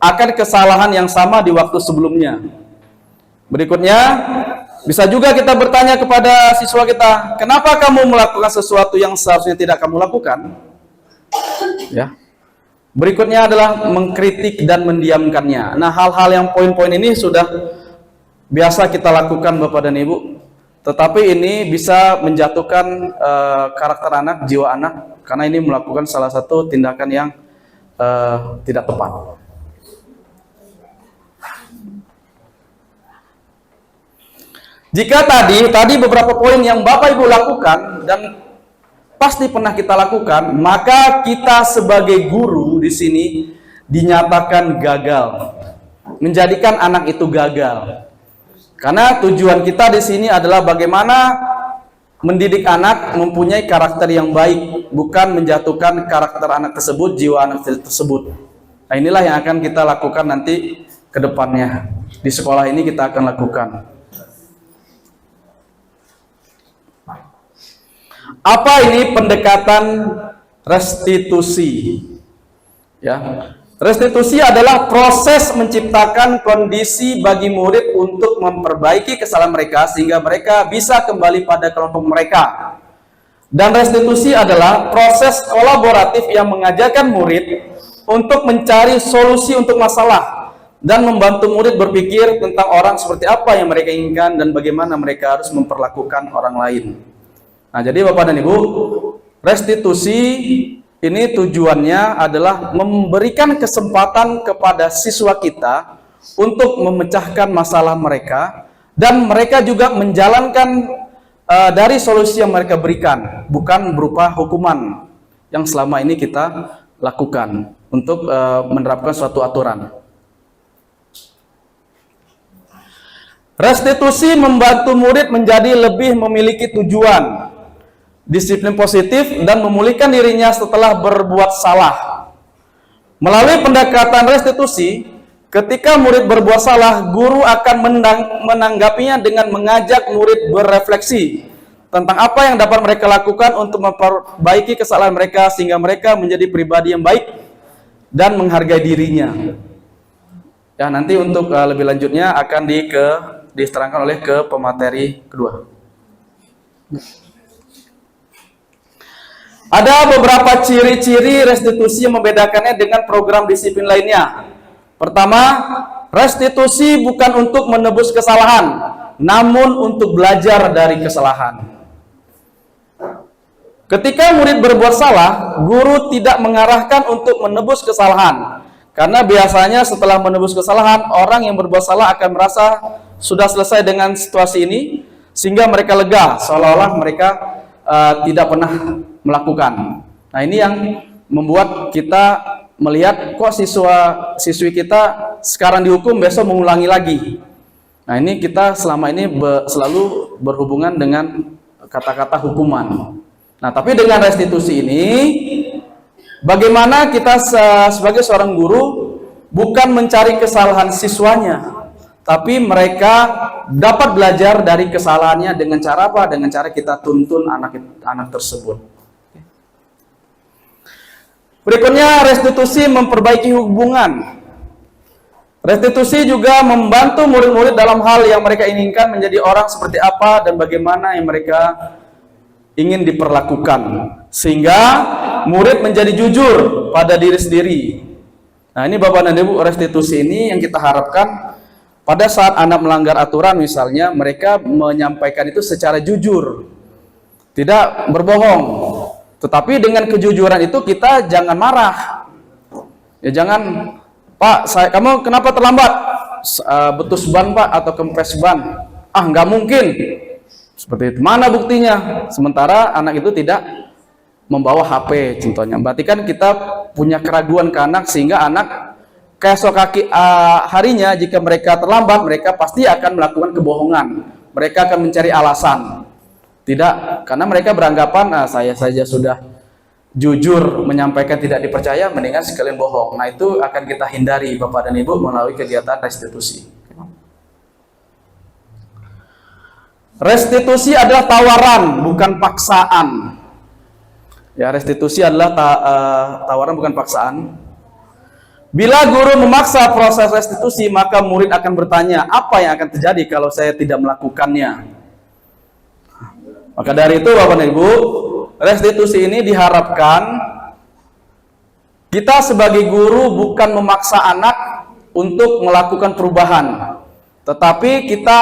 akan kesalahan yang sama di waktu sebelumnya. Berikutnya, bisa juga kita bertanya kepada siswa kita, kenapa kamu melakukan sesuatu yang seharusnya tidak kamu lakukan? Ya. Berikutnya adalah mengkritik dan mendiamkannya. Nah, hal-hal yang poin-poin ini sudah biasa kita lakukan Bapak dan Ibu. Tetapi ini bisa menjatuhkan karakter anak, jiwa anak, karena ini melakukan salah satu tindakan yang tidak tepat. Jika tadi beberapa poin yang Bapak Ibu lakukan dan pasti pernah kita lakukan, maka kita sebagai guru di sini dinyatakan gagal, menjadikan anak itu gagal. Karena tujuan kita di sini adalah bagaimana mendidik anak mempunyai karakter yang baik, bukan menjatuhkan karakter anak tersebut, jiwa anak tersebut. Nah, inilah yang akan kita lakukan nanti ke depannya. Di sekolah ini kita akan lakukan. Apa ini pendekatan restitusi? Ya. Restitusi adalah proses menciptakan kondisi bagi murid untuk memperbaiki kesalahan mereka sehingga mereka bisa kembali pada kelompok mereka. Dan restitusi adalah proses kolaboratif yang mengajarkan murid untuk mencari solusi untuk masalah dan membantu murid berpikir tentang orang seperti apa yang mereka inginkan dan bagaimana mereka harus memperlakukan orang lain. Nah, jadi Bapak dan Ibu, restitusi ini tujuannya adalah memberikan kesempatan kepada siswa kita untuk memecahkan masalah mereka dan mereka juga menjalankan dari solusi yang mereka berikan, bukan berupa hukuman yang selama ini kita lakukan untuk menerapkan suatu aturan. Restitusi membantu murid menjadi lebih memiliki tujuan, disiplin positif, dan memulihkan dirinya setelah berbuat salah. Melalui pendekatan restitusi, ketika murid berbuat salah, guru akan menanggapinya dengan mengajak murid berefleksi tentang apa yang dapat mereka lakukan untuk memperbaiki kesalahan mereka sehingga mereka menjadi pribadi yang baik dan menghargai dirinya. Ya, nanti untuk lebih lanjutnya akan diterangkan oleh ke pemateri kedua. Ada beberapa ciri-ciri restitusi yang membedakannya dengan program disiplin lainnya. Pertama, restitusi bukan untuk menebus kesalahan, namun untuk belajar dari kesalahan. Ketika murid berbuat salah, guru tidak mengarahkan untuk menebus kesalahan. Karena biasanya setelah menebus kesalahan, orang yang berbuat salah akan merasa sudah selesai dengan situasi ini, sehingga mereka lega, seolah-olah mereka tidak pernah melakukan. Nah, ini yang membuat kita melihat kok siswi kita sekarang dihukum, besok mengulangi lagi. Nah, ini kita selama ini selalu berhubungan dengan kata-kata hukuman. Nah, tapi dengan restitusi ini, bagaimana kita sebagai seorang guru bukan mencari kesalahan siswanya, tapi mereka dapat belajar dari kesalahannya dengan cara apa? Dengan cara kita tuntun anak tersebut. Berikutnya, restitusi memperbaiki hubungan. Restitusi juga membantu murid-murid dalam hal yang mereka inginkan menjadi orang seperti apa dan bagaimana yang mereka ingin diperlakukan, sehingga murid menjadi jujur pada diri sendiri. Nah, ini Bapak dan Ibu, restitusi ini yang kita harapkan pada saat anak melanggar aturan misalnya, mereka menyampaikan itu secara jujur, tidak berbohong. Tetapi dengan kejujuran itu kita jangan marah. Ya, jangan, Pak, kamu kenapa terlambat? Betus ban, Pak, atau kempes ban. Ah, nggak mungkin. Seperti itu. Mana buktinya? Sementara anak itu tidak membawa HP contohnya. Berarti kan kita punya keraguan ke anak, sehingga anak keesok harinya jika mereka terlambat, mereka pasti akan melakukan kebohongan. Mereka akan mencari alasan. Tidak, karena mereka beranggapan, saya saja sudah jujur menyampaikan tidak dipercaya, mendingan sekalian bohong. Nah, itu akan kita hindari Bapak dan Ibu melalui kegiatan restitusi. Restitusi adalah tawaran, bukan paksaan. Ya, restitusi adalah tawaran, bukan paksaan. Bila guru memaksa proses restitusi, maka murid akan bertanya, apa yang akan terjadi kalau saya tidak melakukannya? Maka dari itu Bapak dan Ibu, restitusi ini diharapkan kita sebagai guru bukan memaksa anak untuk melakukan perubahan, tetapi kita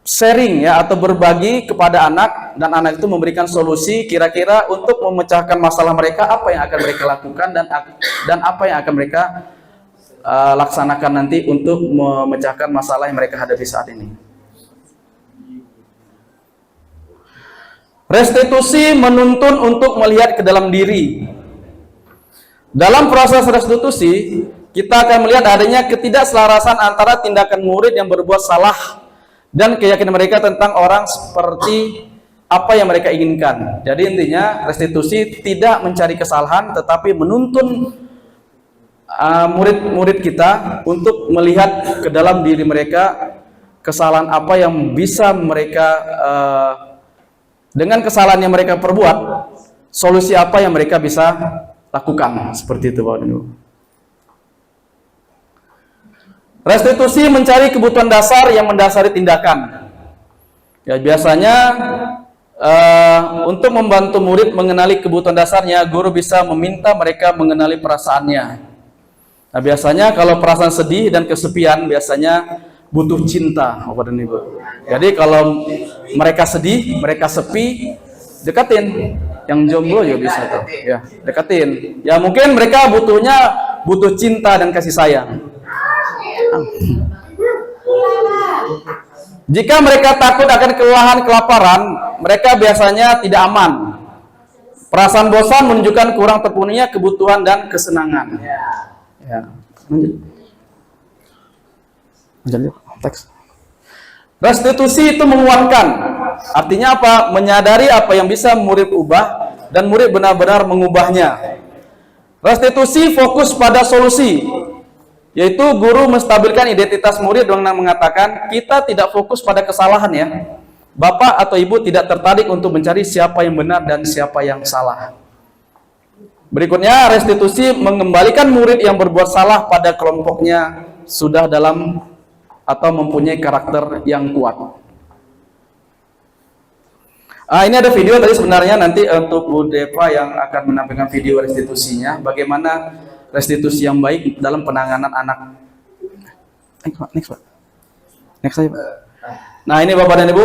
sharing ya, atau berbagi kepada anak, dan anak itu memberikan solusi kira-kira untuk memecahkan masalah mereka, apa yang akan mereka lakukan dan apa yang akan mereka laksanakan nanti untuk memecahkan masalah yang mereka hadapi saat ini. Restitusi menuntun untuk melihat ke dalam diri. Dalam proses restitusi, kita akan melihat adanya ketidakselarasan antara tindakan murid yang berbuat salah dan keyakinan mereka tentang orang seperti apa yang mereka inginkan. Jadi intinya restitusi tidak mencari kesalahan, tetapi menuntun murid-murid kita untuk melihat ke dalam diri mereka kesalahan apa yang bisa mereka dengan kesalahan yang mereka perbuat, solusi apa yang mereka bisa lakukan. Seperti itu Bapak dan Ibu. Restitusi mencari kebutuhan dasar yang mendasari tindakan. Ya, biasanya untuk membantu murid mengenali kebutuhan dasarnya, guru bisa meminta mereka mengenali perasaannya. Nah, biasanya kalau perasaan sedih dan kesepian biasanya butuh cinta, Bapak dan Ibu. Jadi kalau mereka sedih, mereka sepi, dekatin. Yang jomblo juga bisa tuh, ya, dekatin. Ya mungkin mereka butuh cinta dan kasih sayang. Jika mereka takut akan kelelahan, kelaparan, mereka biasanya tidak aman. Perasaan bosan menunjukkan kurang terpenuhinya kebutuhan dan kesenangan. Ya. Teks. Restitusi itu menguatkan. Artinya apa? Menyadari apa yang bisa murid ubah dan murid benar-benar mengubahnya. Restitusi fokus pada solusi, yaitu guru menstabilkan identitas murid dengan mengatakan, kita tidak fokus pada kesalahan ya. Bapak atau ibu tidak tertarik untuk mencari siapa yang benar dan siapa yang salah. Berikutnya, restitusi mengembalikan murid yang berbuat salah pada kelompoknya sudah dalam atau mempunyai karakter yang kuat. Ini ada video tadi sebenarnya, nanti untuk Bu Deva yang akan menampilkan video restitusinya, bagaimana restitusi yang baik dalam penanganan anak. Next aja, Pak. Nah, ini Bapak dan Ibu,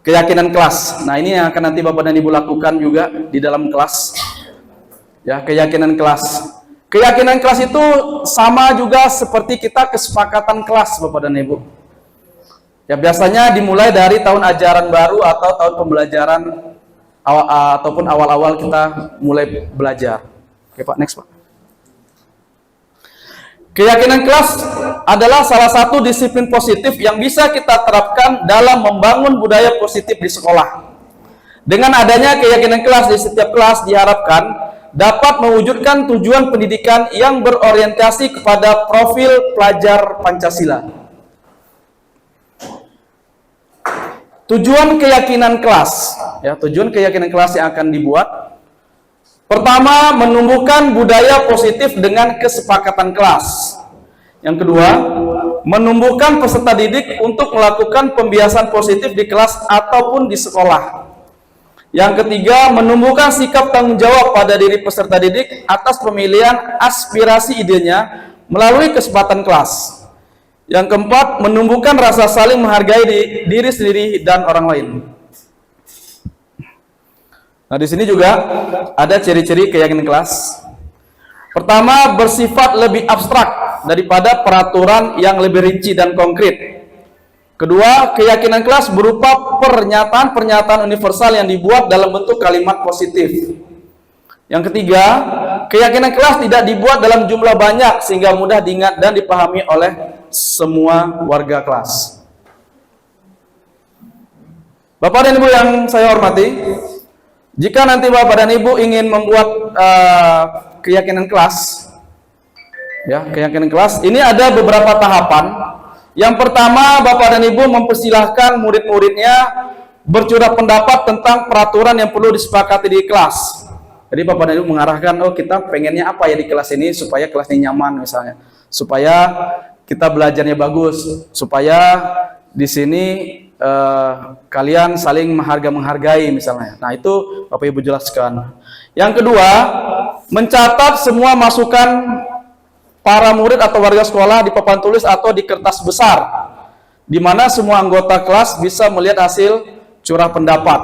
keyakinan kelas. Nah, ini yang akan nanti Bapak dan Ibu lakukan juga di dalam kelas. Ya, keyakinan kelas. Keyakinan kelas itu sama juga seperti kita kesepakatan kelas, Bapak dan Ibu. Ya, biasanya dimulai dari tahun ajaran baru atau tahun pembelajaran ataupun awal-awal kita mulai belajar. Oke, Pak, next, Pak. Keyakinan kelas adalah salah satu disiplin positif yang bisa kita terapkan dalam membangun budaya positif di sekolah. Dengan adanya keyakinan kelas di setiap kelas diharapkan dapat mewujudkan tujuan pendidikan yang berorientasi kepada profil pelajar Pancasila. Tujuan keyakinan kelas, ya, tujuan keyakinan kelas yang akan dibuat. Pertama, menumbuhkan budaya positif dengan kesepakatan kelas. Yang kedua, menumbuhkan peserta didik untuk melakukan pembiasan positif di kelas ataupun di sekolah. Yang ketiga, menumbuhkan sikap tanggung jawab pada diri peserta didik atas pemilihan aspirasi idenya melalui kesempatan kelas. Yang keempat, menumbuhkan rasa saling menghargai diri sendiri dan orang lain. Nah, di sini juga ada ciri-ciri keyakinan kelas. Pertama, bersifat lebih abstrak daripada peraturan yang lebih rinci dan konkret. Kedua, keyakinan kelas berupa pernyataan-pernyataan universal yang dibuat dalam bentuk kalimat positif. Yang ketiga, keyakinan kelas tidak dibuat dalam jumlah banyak sehingga mudah diingat dan dipahami oleh semua warga kelas. Bapak dan Ibu yang saya hormati, jika nanti Bapak dan Ibu ingin membuat keyakinan kelas, ya, keyakinan kelas, ini ada beberapa tahapan. Yang pertama, Bapak dan Ibu mempersilahkan murid-muridnya bercurah pendapat tentang peraturan yang perlu disepakati di kelas. Jadi Bapak dan Ibu mengarahkan, oh kita pengennya apa ya di kelas ini supaya kelas ini nyaman misalnya, supaya kita belajarnya bagus, supaya di sini kalian saling menghargai misalnya. Nah, itu Bapak Ibu jelaskan. Yang kedua, mencatat semua masukan para murid atau warga sekolah di papan tulis atau di kertas besar, di mana semua anggota kelas bisa melihat hasil curah pendapat.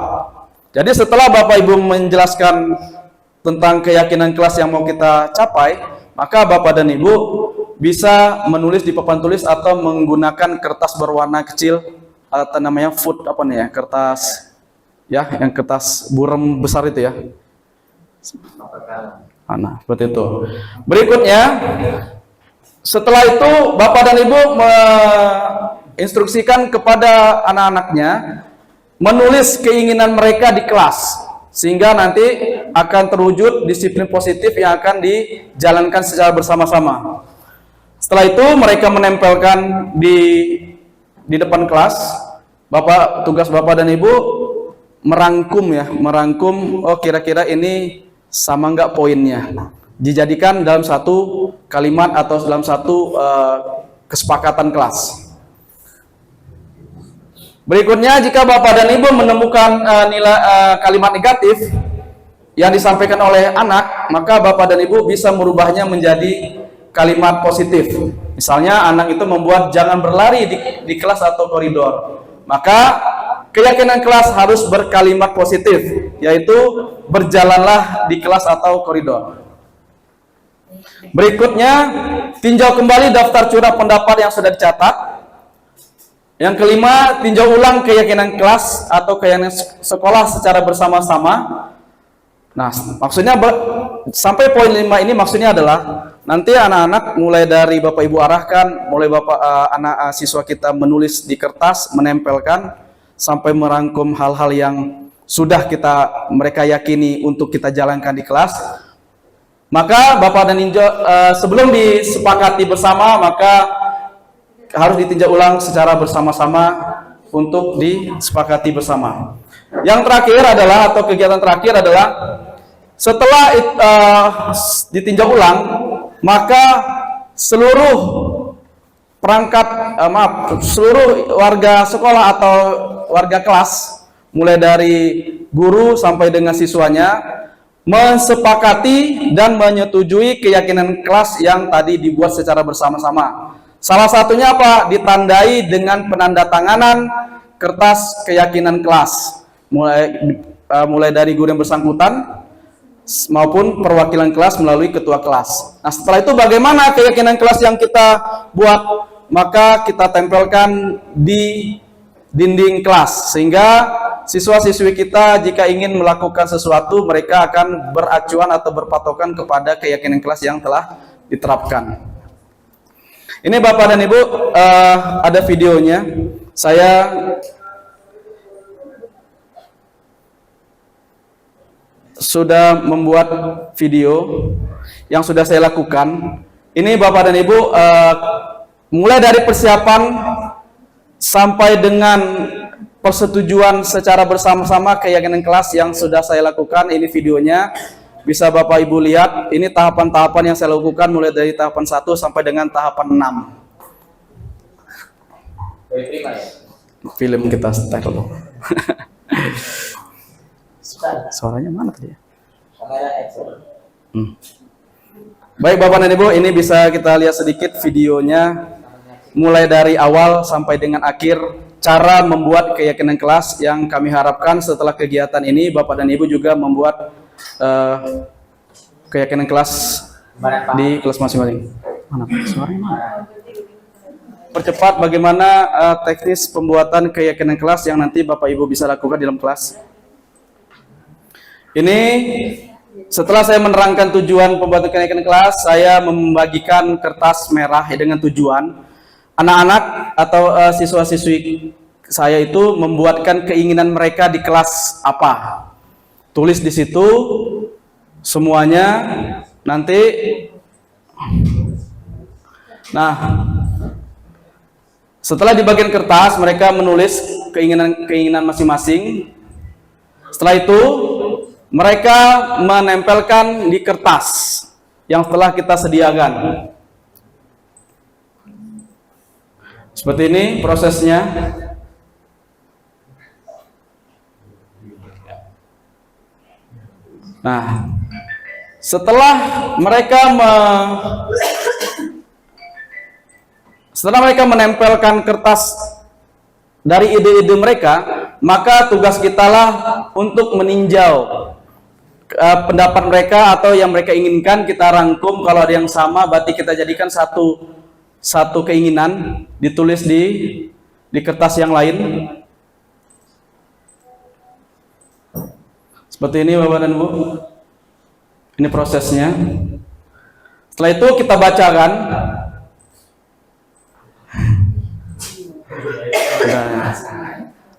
Jadi setelah Bapak Ibu menjelaskan tentang keyakinan kelas yang mau kita capai, maka Bapak dan Ibu bisa menulis di papan tulis atau menggunakan kertas berwarna kecil atau namanya food apa nih ya, kertas ya, yang kertas burem besar itu ya. Nah, seperti itu. Berikutnya, setelah itu Bapak dan Ibu menginstruksikan kepada anak-anaknya menulis keinginan mereka di kelas, sehingga nanti akan terwujud disiplin positif yang akan dijalankan secara bersama-sama. Setelah itu mereka menempelkan di depan kelas. Tugas Bapak dan Ibu merangkum, oh kira-kira ini sama nggak poinnya, dijadikan dalam satu kalimat atau dalam satu kesepakatan kelas. Berikutnya, jika Bapak dan Ibu menemukan kalimat negatif yang disampaikan oleh anak, maka Bapak dan Ibu bisa merubahnya menjadi kalimat positif. Misalnya anak itu membuat jangan berlari di kelas atau koridor. Maka keyakinan kelas harus berkalimat positif, yaitu berjalanlah di kelas atau koridor. Berikutnya, tinjau kembali daftar curah pendapat yang sudah dicatat. Yang kelima, tinjau ulang keyakinan kelas atau keyakinan sekolah secara bersama-sama. Nah, maksudnya sampai poin 5 ini maksudnya adalah nanti anak-anak mulai dari Bapak Ibu arahkan, mulai anak siswa kita menulis di kertas, menempelkan, sampai merangkum hal-hal yang sudah mereka yakini untuk kita jalankan di kelas. Maka Bapak dan Ibu sebelum disepakati bersama, maka harus ditinjau ulang secara bersama-sama untuk disepakati bersama. Yang terakhir adalah, atau kegiatan terakhir adalah, setelah ditinjau ulang, maka seluruh seluruh warga sekolah atau warga kelas, mulai dari guru sampai dengan siswanya, mensepakati dan menyetujui keyakinan kelas yang tadi dibuat secara bersama-sama. Salah satunya apa? Ditandai dengan penandatanganan kertas keyakinan kelas, mulai dari guru yang bersangkutan maupun perwakilan kelas melalui ketua kelas. Nah, setelah itu bagaimana keyakinan kelas yang kita buat? Maka kita tempelkan di dinding kelas, sehingga siswa-siswi kita jika ingin melakukan sesuatu, mereka akan beracuan atau berpatokan kepada keyakinan kelas yang telah diterapkan. Ini Bapak dan Ibu, ada videonya. Saya sudah membuat video yang sudah saya lakukan. Ini Bapak dan Ibu, mulai dari persiapan sampai dengan persetujuan secara bersama-sama keyakinan kelas yang sudah saya lakukan. Ini videonya, bisa Bapak Ibu lihat. Ini tahapan-tahapan yang saya lakukan mulai dari tahapan 1 sampai dengan tahapan 6. Film kita start dulu. Suaranya mana tadi ya? Baik Bapak dan Ibu, ini bisa kita lihat sedikit videonya mulai dari awal sampai dengan akhir, cara membuat keyakinan kelas yang kami harapkan setelah kegiatan ini Bapak dan Ibu juga membuat keyakinan kelas di kelas masing-masing. Mana suaranya mana? Percepat bagaimana teknis pembuatan keyakinan kelas yang nanti Bapak Ibu bisa lakukan di dalam kelas. Ini setelah saya menerangkan tujuan pembuatan keyakinan kelas, saya membagikan kertas merah dengan tujuan anak-anak atau siswa-siswi saya itu membuatkan keinginan mereka di kelas apa. Tulis di situ semuanya nanti. Nah, setelah di bagian kertas mereka menulis keinginan masing-masing. Setelah itu mereka menempelkan di kertas yang telah kita sediakan. Seperti ini prosesnya. Nah, setelah mereka menempelkan kertas dari ide-ide mereka, maka tugas kita lah untuk meninjau pendapat mereka atau yang mereka inginkan, kita rangkum. Kalau ada yang sama, berarti kita jadikan satu keinginan, ditulis di kertas yang lain. Seperti ini Bapak dan Ibu. Ini prosesnya. Setelah itu kita bacakan.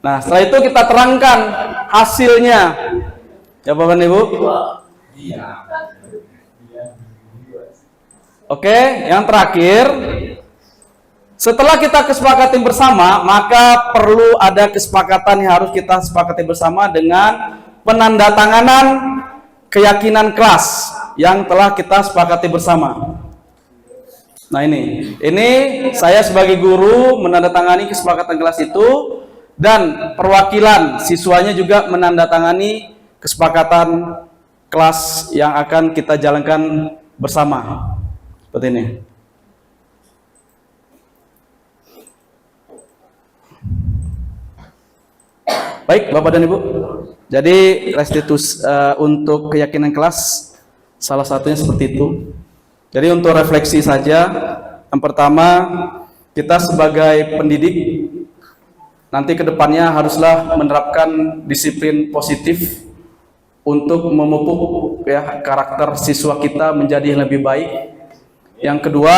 Nah, setelah itu kita terangkan hasilnya. Ya Bapak dan Ibu. Oke, yang terakhir, setelah kita kesepakati bersama, maka perlu ada kesepakatan yang harus kita sepakati bersama dengan penandatanganan keyakinan kelas yang telah kita sepakati bersama. Nah ini saya sebagai guru menandatangani kesepakatan kelas itu, dan perwakilan siswanya juga menandatangani kesepakatan kelas yang akan kita jalankan bersama. Seperti ini. Baik, Bapak dan Ibu. Jadi restitusi untuk keyakinan kelas salah satunya seperti itu. Jadi untuk refleksi saja, yang pertama kita sebagai pendidik nanti kedepannya haruslah menerapkan disiplin positif untuk memupuk ya karakter siswa kita menjadi lebih baik. Yang kedua,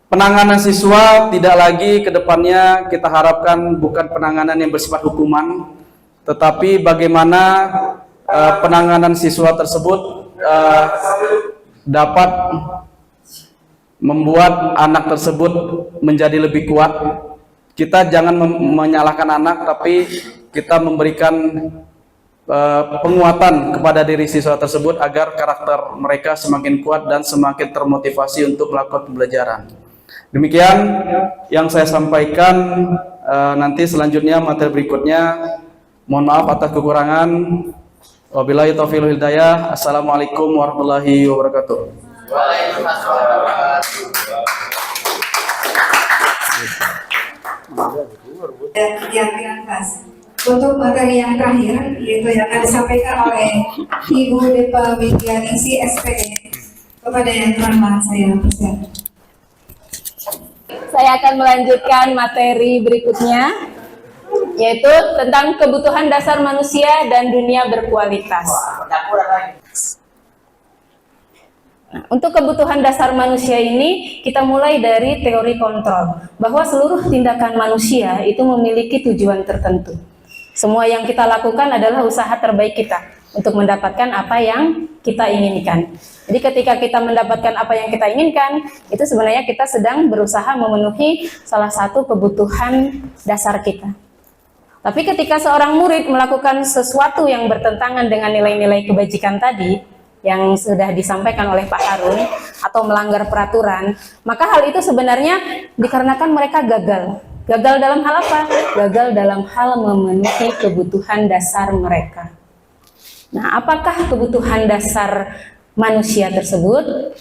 penanganan siswa tidak lagi kedepannya kita harapkan bukan penanganan yang bersifat hukuman, tetapi bagaimana penanganan siswa tersebut dapat membuat anak tersebut menjadi lebih kuat. Kita jangan menyalahkan anak, tapi kita memberikan penguatan kepada diri siswa tersebut agar karakter mereka semakin kuat dan semakin termotivasi untuk melakukan pembelajaran. Demikian yang saya sampaikan. Nanti selanjutnya materi berikutnya, mohon maaf atas kekurangan. Wabillahi taufiq wal hidayah. Assalamualaikum warahmatullahi wabarakatuh. Dan keyakinan kelas. Untuk materi yang terakhir, yaitu yang akan disampaikan oleh Ibu Depa Widianingsi SPD, kepada yang terhormat saya persilakan. Saya akan melanjutkan materi berikutnya, yaitu tentang kebutuhan dasar manusia dan dunia berkualitas. Nah, untuk kebutuhan dasar manusia ini, kita mulai dari teori kontrol, bahwa seluruh tindakan manusia itu memiliki tujuan tertentu. Semua yang kita lakukan adalah usaha terbaik kita untuk mendapatkan apa yang kita inginkan. Jadi ketika kita mendapatkan apa yang kita inginkan, itu sebenarnya kita sedang berusaha memenuhi salah satu kebutuhan dasar kita. Tapi ketika seorang murid melakukan sesuatu yang bertentangan dengan nilai-nilai kebajikan tadi, yang sudah disampaikan oleh Pak Harun, atau melanggar peraturan, maka hal itu sebenarnya dikarenakan mereka gagal. Gagal dalam hal apa? Gagal dalam hal memenuhi kebutuhan dasar mereka. Nah, apakah kebutuhan dasar manusia tersebut?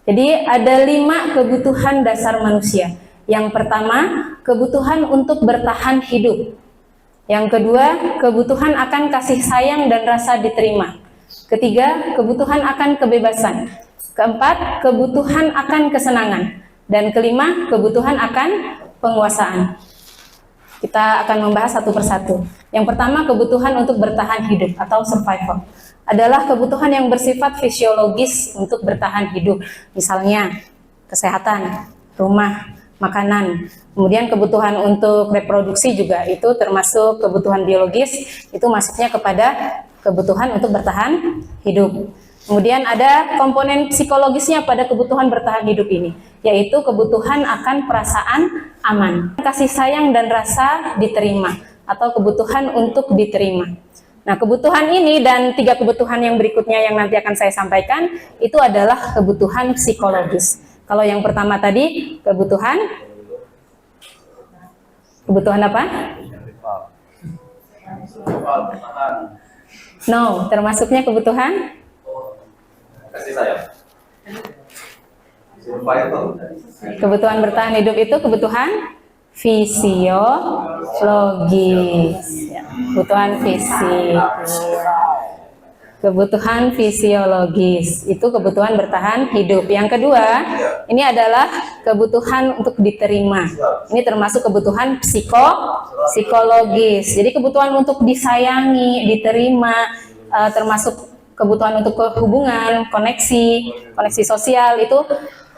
Jadi ada 5 kebutuhan dasar manusia. Yang pertama, kebutuhan untuk bertahan hidup. Yang kedua, kebutuhan akan kasih sayang dan rasa diterima. Ketiga, kebutuhan akan kebebasan. Keempat, kebutuhan akan kesenangan. Dan kelima, kebutuhan akan penguasaan. Kita akan membahas satu persatu. Yang pertama, kebutuhan untuk bertahan hidup atau survival. Adalah kebutuhan yang bersifat fisiologis untuk bertahan hidup. Misalnya, kesehatan, rumah, makanan. Kemudian kebutuhan untuk reproduksi juga itu termasuk kebutuhan biologis, itu masuknya kepada kebutuhan untuk bertahan hidup. Kemudian ada komponen psikologisnya pada kebutuhan bertahan hidup ini, yaitu kebutuhan akan perasaan aman, kasih sayang dan rasa diterima, atau kebutuhan untuk diterima. Nah, kebutuhan ini dan 3 kebutuhan yang berikutnya yang nanti akan saya sampaikan, itu adalah kebutuhan psikologis. Kalau yang pertama tadi, kebutuhan apa? No, termasuknya kebutuhan Kasih sayang. kebutuhan bertahan hidup itu kebutuhan fisiologis, ya, kebutuhan fisik. Kebutuhan fisiologis itu kebutuhan bertahan hidup. Yang kedua, ini adalah kebutuhan untuk diterima. Ini termasuk kebutuhan psikologis. Jadi kebutuhan untuk disayangi, diterima, termasuk kebutuhan untuk hubungan, koneksi sosial itu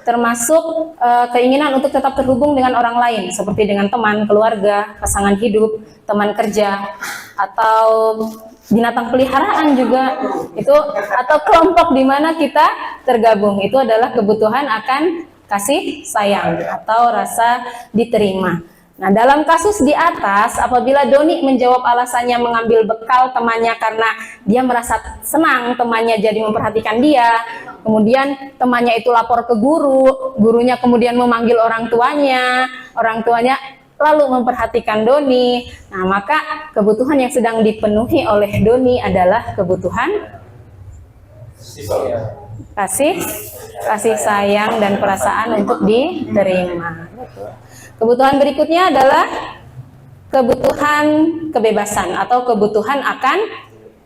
termasuk keinginan untuk tetap terhubung dengan orang lain, seperti dengan teman, keluarga, pasangan hidup, teman kerja, atau binatang peliharaan juga itu, atau kelompok di mana kita tergabung. Itu adalah kebutuhan akan kasih sayang atau rasa diterima. Nah, dalam kasus di atas, apabila Doni menjawab alasannya mengambil bekal temannya karena dia merasa senang temannya jadi memperhatikan dia, kemudian temannya itu lapor ke guru, gurunya kemudian memanggil orang tuanya lalu memperhatikan Doni. Nah, maka kebutuhan yang sedang dipenuhi oleh Doni adalah kebutuhan kasih sayang dan perasaan untuk diterima. Kebutuhan berikutnya adalah kebutuhan kebebasan atau kebutuhan akan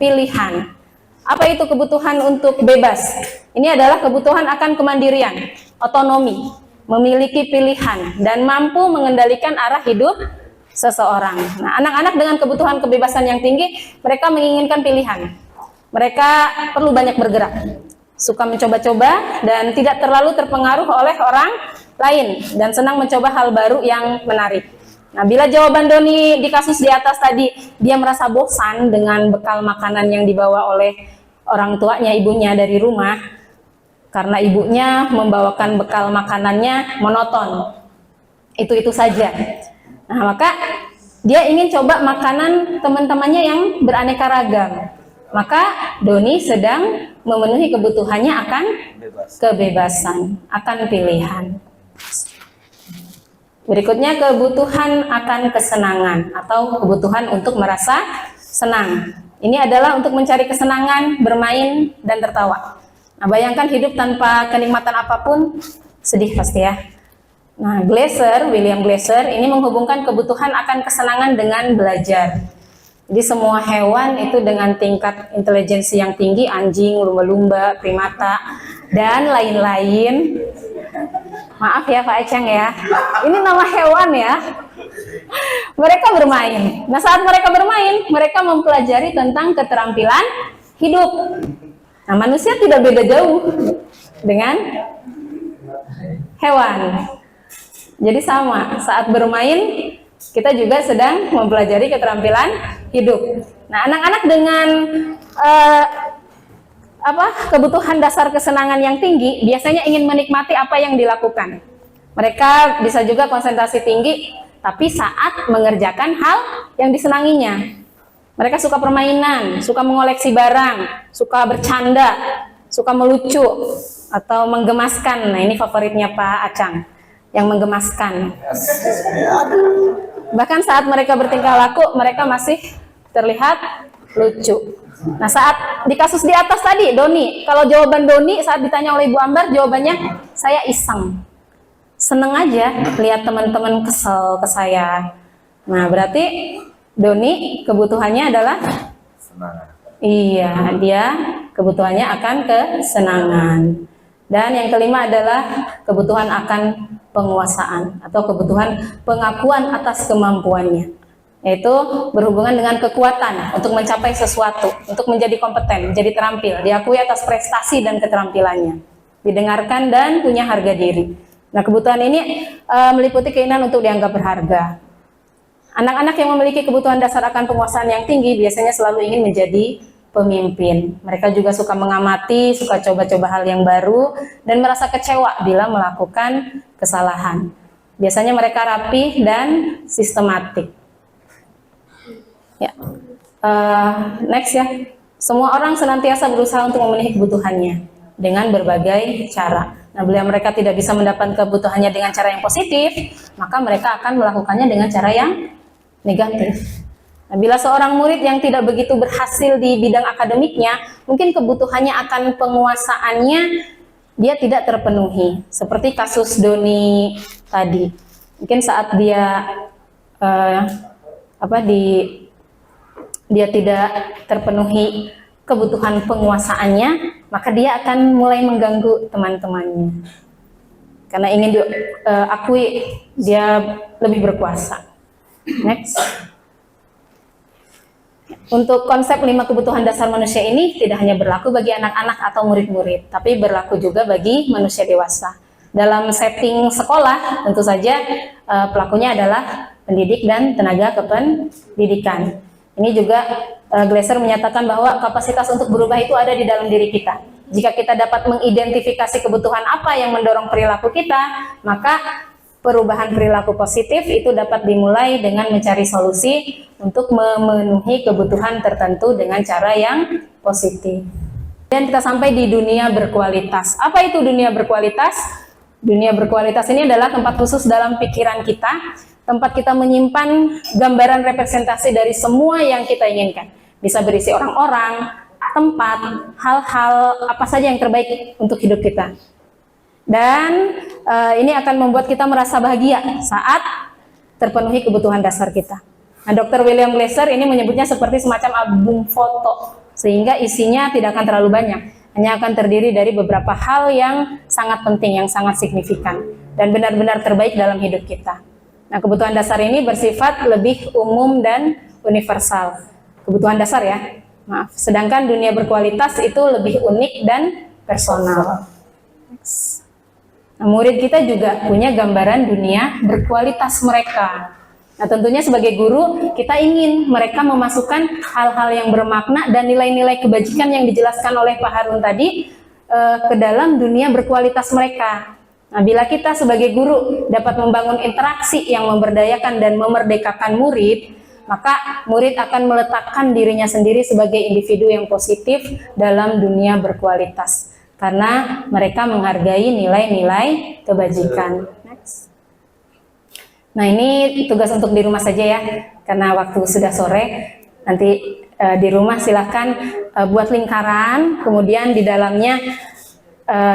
pilihan. Apa itu kebutuhan untuk bebas? Ini adalah kebutuhan akan kemandirian, otonomi, memiliki pilihan, dan mampu mengendalikan arah hidup seseorang. Nah, anak-anak dengan kebutuhan kebebasan yang tinggi, mereka menginginkan pilihan. Mereka perlu banyak bergerak, suka mencoba-coba, dan tidak terlalu terpengaruh oleh orang lain, dan senang mencoba hal baru yang menarik. Nah, bila jawaban Doni di kasus di atas tadi, dia merasa bosan dengan bekal makanan yang dibawa oleh orang tuanya, ibunya dari rumah, karena ibunya membawakan bekal makanannya monoton, itu saja. Nah, maka dia ingin coba makanan teman-temannya yang beraneka ragam. Maka Doni sedang memenuhi kebutuhannya akan kebebasan, akan pilihan. Berikutnya kebutuhan akan kesenangan atau kebutuhan untuk merasa senang. Ini adalah untuk mencari kesenangan, bermain, dan tertawa. Nah, bayangkan hidup tanpa kenikmatan apapun, sedih pasti ya. Nah, William Glasser ini menghubungkan kebutuhan akan kesenangan dengan belajar. Jadi semua hewan itu dengan tingkat intelijensi yang tinggi, anjing, lumba-lumba, primata, dan lain-lain. Maaf ya Pak Eceng ya, ini nama hewan ya. Mereka bermain. Nah, saat mereka bermain, mereka mempelajari tentang keterampilan hidup. Nah, manusia tidak beda jauh dengan hewan. Jadi sama, saat bermain kita juga sedang mempelajari keterampilan hidup. Nah, anak-anak dengan kebutuhan dasar kesenangan yang tinggi biasanya ingin menikmati apa yang dilakukan. Mereka bisa juga konsentrasi tinggi, tapi saat mengerjakan hal yang disenanginya. Mereka suka permainan, suka mengoleksi barang, suka bercanda, suka melucu, atau menggemaskan. Nah, ini favoritnya Pak Acang, yang menggemaskan. Bahkan saat mereka bertingkah laku, mereka masih terlihat lucu. Nah, saat di kasus di atas tadi, Doni, kalau jawaban Doni saat ditanya oleh Ibu Ambar, jawabannya saya iseng. Seneng aja lihat teman-teman kesel ke saya. Nah, berarti Doni kebutuhannya adalah Semangat. iya, dia kebutuhannya akan kesenangan. Dan yang kelima adalah kebutuhan akan penguasaan atau kebutuhan pengakuan atas kemampuannya, yaitu berhubungan dengan kekuatan untuk mencapai sesuatu, untuk menjadi kompeten, menjadi terampil, diakui atas prestasi dan keterampilannya, didengarkan dan punya harga diri. Nah, kebutuhan ini meliputi keinginan untuk dianggap berharga. Anak-anak yang memiliki kebutuhan dasar akan penguasaan yang tinggi biasanya selalu ingin menjadi pemimpin. Mereka juga suka mengamati, suka coba-coba hal yang baru, dan merasa kecewa bila melakukan kesalahan. Biasanya mereka rapi dan sistematik. Ya, next ya. Semua orang senantiasa berusaha untuk memenuhi kebutuhannya dengan berbagai cara. Nah, bila mereka tidak bisa mendapatkan kebutuhannya dengan cara yang positif, maka mereka akan melakukannya dengan cara yang negatif. Nah, bila seorang murid yang tidak begitu berhasil di bidang akademiknya, mungkin kebutuhannya akan penguasaannya dia tidak terpenuhi. Seperti kasus Doni tadi. Mungkin saat dia dia tidak terpenuhi kebutuhan penguasaannya, maka dia akan mulai mengganggu teman-temannya. Karena ingin diakui dia lebih berkuasa. Next. Untuk konsep 5 kebutuhan dasar manusia ini tidak hanya berlaku bagi anak-anak atau murid-murid, tapi berlaku juga bagi manusia dewasa. dalam setting sekolah tentu saja pelakunya adalah pendidik dan tenaga kependidikan. Ini juga Glasser menyatakan bahwa kapasitas untuk berubah itu ada di dalam diri kita. Jika kita dapat mengidentifikasi kebutuhan apa yang mendorong perilaku kita, maka perubahan perilaku positif itu dapat dimulai dengan mencari solusi untuk memenuhi kebutuhan tertentu dengan cara yang positif. Dan kita sampai di dunia berkualitas. Apa itu dunia berkualitas? Dunia berkualitas ini adalah tempat khusus dalam pikiran kita, tempat kita menyimpan gambaran representasi dari semua yang kita inginkan. Bisa berisi orang-orang, tempat, hal-hal apa saja yang terbaik untuk hidup kita. Dan ini akan membuat kita merasa bahagia saat terpenuhi kebutuhan dasar kita. Nah, Dr. William Glasser ini menyebutnya seperti semacam album foto, sehingga isinya tidak akan terlalu banyak, hanya akan terdiri dari beberapa hal yang sangat penting, yang sangat signifikan, dan benar-benar terbaik dalam hidup kita. Nah, kebutuhan dasar ini bersifat lebih umum dan universal. Kebutuhan dasar ya, maaf. Sedangkan dunia berkualitas itu lebih unik dan personal. Nah, murid kita juga punya gambaran dunia berkualitas mereka. Nah, tentunya sebagai guru, kita ingin mereka memasukkan hal-hal yang bermakna dan nilai-nilai kebajikan yang dijelaskan oleh Pak Harun tadi ke dalam dunia berkualitas mereka. Nah, bila kita sebagai guru dapat membangun interaksi yang memberdayakan dan memerdekakan murid, maka murid akan meletakkan dirinya sendiri sebagai individu yang positif dalam dunia berkualitas. Karena mereka menghargai nilai-nilai kebajikan. Next. Nah, ini tugas untuk di rumah saja ya, karena waktu sudah sore. Nanti di rumah silahkan buat lingkaran, kemudian di dalamnya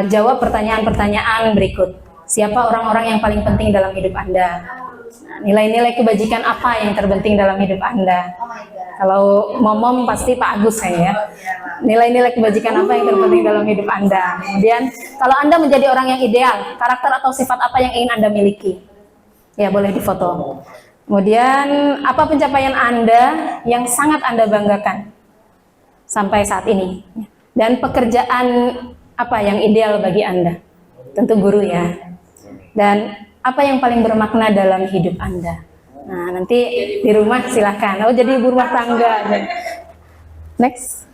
jawab pertanyaan-pertanyaan berikut. Siapa orang-orang yang paling penting dalam hidup Anda? Nah, nilai-nilai kebajikan apa yang terpenting dalam hidup Anda? Kalau momom pasti Pak Agus ya. Nilai-nilai kebajikan apa yang terpenting dalam hidup Anda? Kemudian, kalau Anda menjadi orang yang ideal, karakter atau sifat apa yang ingin Anda miliki? Ya, boleh difoto. Kemudian, apa pencapaian Anda yang sangat Anda banggakan sampai saat ini? Dan pekerjaan apa yang ideal bagi Anda? Tentu guru ya. Dan apa yang paling bermakna dalam hidup Anda? Nah, nanti di rumah silahkan. Oh, jadi ibu rumah tangga. Next.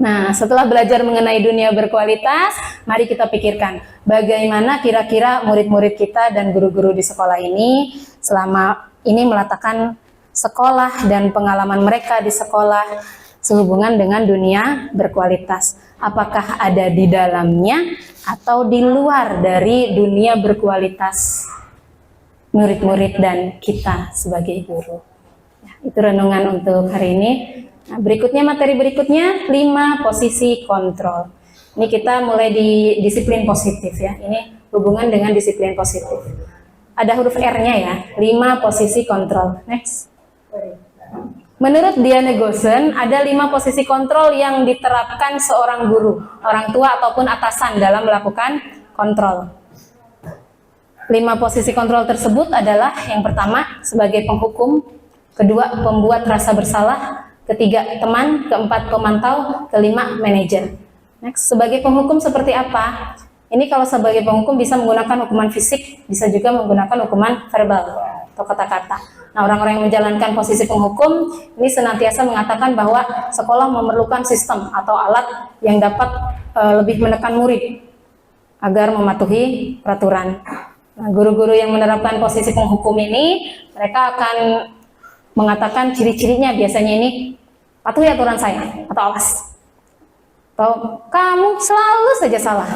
Nah, setelah belajar mengenai dunia berkualitas, mari kita pikirkan bagaimana kira-kira murid-murid kita dan guru-guru di sekolah ini selama ini meletakkan sekolah dan pengalaman mereka di sekolah sehubungan dengan dunia berkualitas. Apakah ada di dalamnya atau di luar dari dunia berkualitas murid-murid dan kita sebagai guru? Ya, itu renungan untuk hari ini. Nah, berikutnya, materi berikutnya 5 posisi kontrol. Ini kita mulai di disiplin positif ya. Ini hubungan dengan disiplin positif. Ada huruf R-nya ya, 5 posisi kontrol. Next. Menurut Diane Gosen, ada 5 posisi kontrol yang diterapkan seorang guru, orang tua ataupun atasan dalam melakukan kontrol. 5 posisi kontrol tersebut adalah yang pertama sebagai penghukum, kedua pembuat rasa bersalah, ketiga teman, keempat pemantau, kelima manajer. Next, sebagai penghukum seperti apa? Ini kalau sebagai penghukum bisa menggunakan hukuman fisik, bisa juga menggunakan hukuman verbal atau kata-kata. Nah, orang-orang yang menjalankan posisi penghukum ini senantiasa mengatakan bahwa sekolah memerlukan sistem atau alat yang dapat lebih menekan murid agar mematuhi peraturan. Nah, guru-guru yang menerapkan posisi penghukum ini, mereka akan mengatakan ciri-cirinya biasanya ini patuhi aturan saya atau awas, atau kamu selalu saja salah,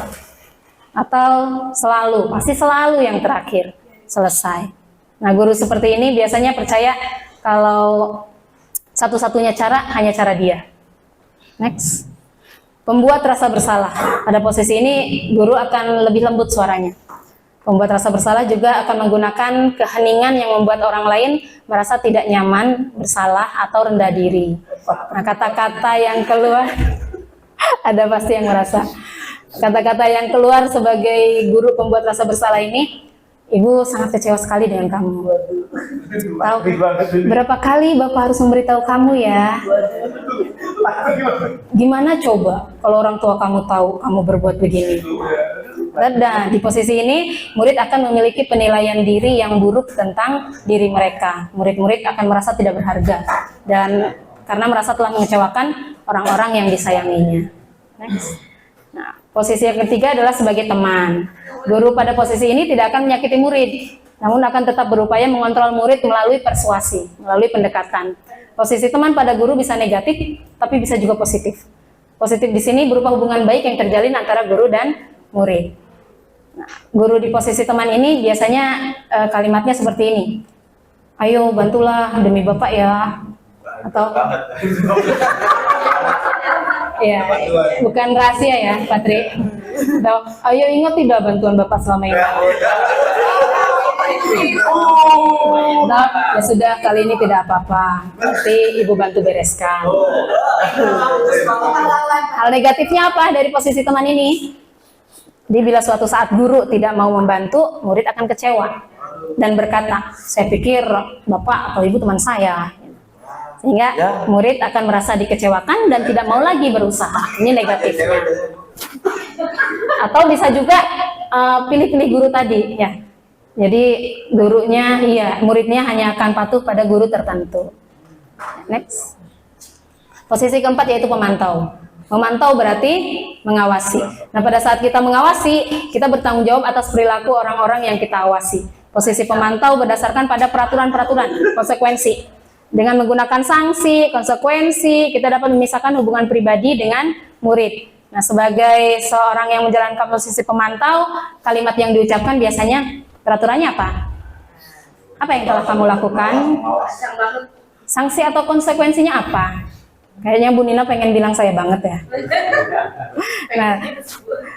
atau selalu, pasti selalu yang terakhir, selesai. Nah, guru seperti ini biasanya percaya kalau satu-satunya cara hanya cara dia. Next. Pembuat rasa bersalah. Pada posisi ini guru akan lebih lembut suaranya. Pembuat rasa bersalah juga akan menggunakan keheningan yang membuat orang lain merasa tidak nyaman, bersalah, atau rendah diri. Nah, kata-kata yang keluar, ada pasti yang merasa. Kata-kata yang keluar sebagai guru pembuat rasa bersalah ini, Ibu sangat kecewa sekali dengan kamu. Tahu berapa kali Bapak harus memberitahu kamu ya? Gimana coba kalau orang tua kamu tahu kamu berbuat begini? Dan di posisi ini murid akan memiliki penilaian diri yang buruk tentang diri mereka. Murid-murid akan merasa tidak berharga dan karena merasa telah mengecewakan orang-orang yang disayanginya. Next. Nah, posisi yang ketiga adalah sebagai teman. Guru pada posisi ini tidak akan menyakiti murid, namun akan tetap berupaya mengontrol murid melalui persuasi, melalui pendekatan. Posisi teman pada guru bisa negatif, tapi bisa juga positif. Positif di sini berupa hubungan baik yang terjalin antara guru dan murid. Nah, guru di posisi teman ini biasanya kalimatnya seperti ini. Ayo bantulah demi Bapak ya. Atau ya, bukan rahasia ya, Patri. Atau, ayo ingat tidak bantuan Bapak selama ini. Nah, ya sudah, kali ini tidak apa-apa. Nanti Ibu bantu bereskan. Hal negatifnya apa dari posisi teman ini? Jadi bila suatu saat guru tidak mau membantu, murid akan kecewa dan berkata, saya pikir Bapak atau Ibu teman saya. Sehingga murid akan merasa dikecewakan dan tidak mau lagi berusaha. Ini negatifnya. Atau bisa juga pilih-pilih guru tadi, ya. Jadi gurunya, muridnya hanya akan patuh pada guru tertentu. Next. Posisi keempat yaitu pemantau. Memantau berarti mengawasi. Nah, pada saat kita mengawasi, kita bertanggung jawab atas perilaku orang-orang yang kita awasi. Posisi pemantau berdasarkan pada peraturan-peraturan, konsekuensi. Dengan menggunakan sanksi, konsekuensi, kita dapat memisahkan hubungan pribadi dengan murid. Nah, sebagai seorang yang menjalankan posisi pemantau, kalimat yang diucapkan biasanya peraturannya apa? Apa yang telah kamu lakukan? Sanksi atau konsekuensinya apa? Kayaknya Bu Nina pengen bilang saya banget ya. Nah,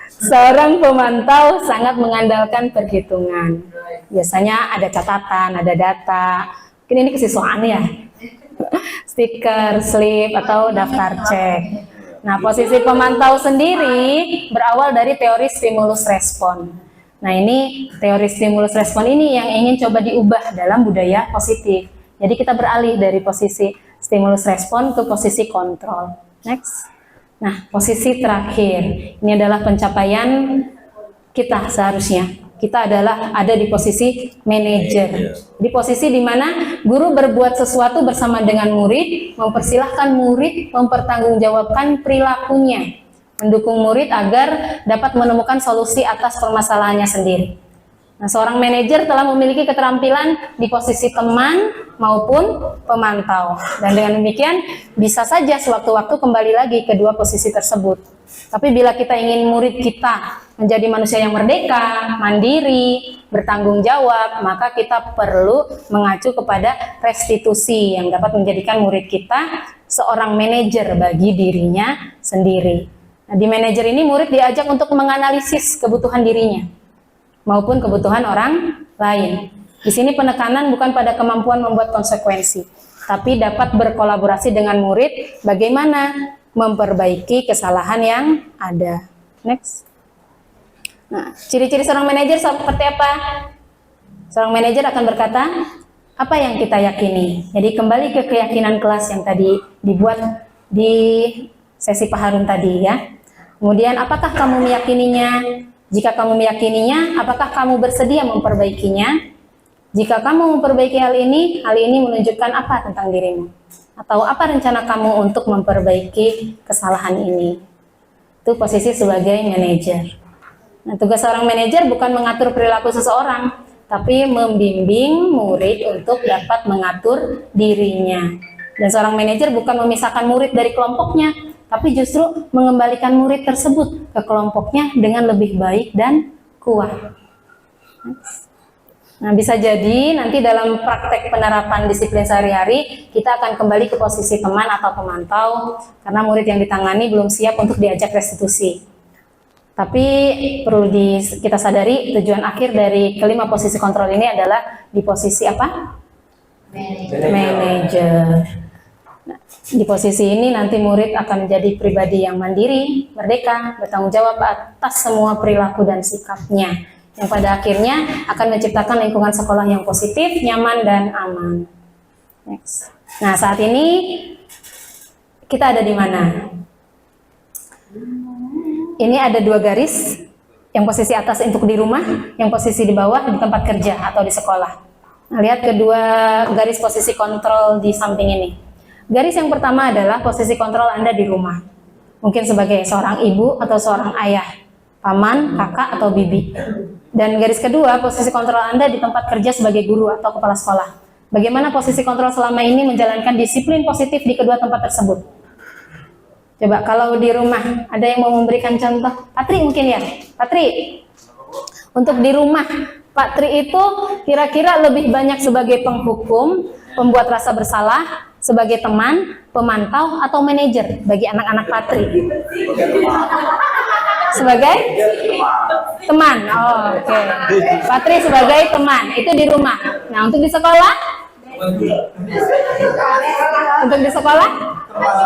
seorang pemantau sangat mengandalkan perhitungan. Biasanya ada catatan, ada data. Mungkin ini kesiswaan ya. Stiker, slip, atau daftar cek. Nah, posisi pemantau sendiri berawal dari teori stimulus respon. Nah, ini teori stimulus respon ini yang ingin coba diubah dalam budaya positif. Jadi kita beralih dari posisi stimulus respon ke posisi kontrol. Next. Nah, posisi terakhir. Ini adalah pencapaian kita seharusnya. Kita adalah ada di posisi manajer. Di posisi di mana guru berbuat sesuatu bersama dengan murid, mempersilahkan murid mempertanggungjawabkan perilakunya, mendukung murid agar dapat menemukan solusi atas permasalahannya sendiri. Nah, seorang manajer telah memiliki keterampilan di posisi teman maupun pemantau. Dan dengan demikian, bisa saja sewaktu-waktu kembali lagi ke dua posisi tersebut. Tapi bila kita ingin murid kita menjadi manusia yang merdeka, mandiri, bertanggung jawab, maka kita perlu mengacu kepada restitusi yang dapat menjadikan murid kita seorang manajer bagi dirinya sendiri. Nah, di manajer ini murid diajak untuk menganalisis kebutuhan dirinya maupun kebutuhan orang lain. Di sini penekanan bukan pada kemampuan membuat konsekuensi, tapi dapat berkolaborasi dengan murid bagaimana memperbaiki kesalahan yang ada. Next. Nah, ciri-ciri seorang manajer seperti apa? Seorang manajer akan berkata, apa yang kita yakini? Jadi kembali ke keyakinan kelas yang tadi dibuat di sesi Pak Harun tadi ya. Kemudian apakah kamu meyakininya? Jika kamu meyakininya, apakah kamu bersedia memperbaikinya? Jika kamu memperbaiki hal ini menunjukkan apa tentang dirimu? Atau apa rencana kamu untuk memperbaiki kesalahan ini? Itu posisi sebagai manajer. Nah, tugas seorang manajer bukan mengatur perilaku seseorang, tapi membimbing murid untuk dapat mengatur dirinya. Dan seorang manajer bukan memisahkan murid dari kelompoknya, tapi justru mengembalikan murid tersebut ke kelompoknya dengan lebih baik dan kuat. Nah, bisa jadi nanti dalam praktek penerapan disiplin sehari-hari, kita akan kembali ke posisi teman atau pemantau, karena murid yang ditangani belum siap untuk diajak restitusi. Tapi perlu kita sadari, tujuan akhir dari kelima posisi kontrol ini adalah di posisi apa? Manajer. Nah, di posisi ini nanti murid akan menjadi pribadi yang mandiri, merdeka, bertanggung jawab atas semua perilaku dan sikapnya, yang pada akhirnya akan menciptakan lingkungan sekolah yang positif, nyaman, dan aman. Next. Nah, saat ini kita ada di mana? Ini ada dua garis Yang posisi atas untuk di rumah, yang posisi di bawah di tempat kerja atau di sekolah. Nah, lihat kedua garis posisi kontrol di samping ini. Garis yang pertama adalah posisi kontrol Anda di rumah. Mungkin sebagai seorang ibu atau seorang ayah, paman, kakak, atau bibi. Dan garis kedua, posisi kontrol Anda di tempat kerja sebagai guru atau kepala sekolah. Bagaimana posisi kontrol selama ini menjalankan disiplin positif di kedua tempat tersebut? Coba kalau di rumah, ada yang mau memberikan contoh? Patri mungkin ya? Patri, untuk di rumah, Pak Tri itu kira-kira lebih banyak sebagai penghukum, pembuat rasa bersalah, sebagai teman, pemantau, atau manajer bagi anak-anak Patri? Sebagai teman. Oh, oke. Patri sebagai teman, itu di rumah. Nah, untuk di sekolah? Untuk di sekolah?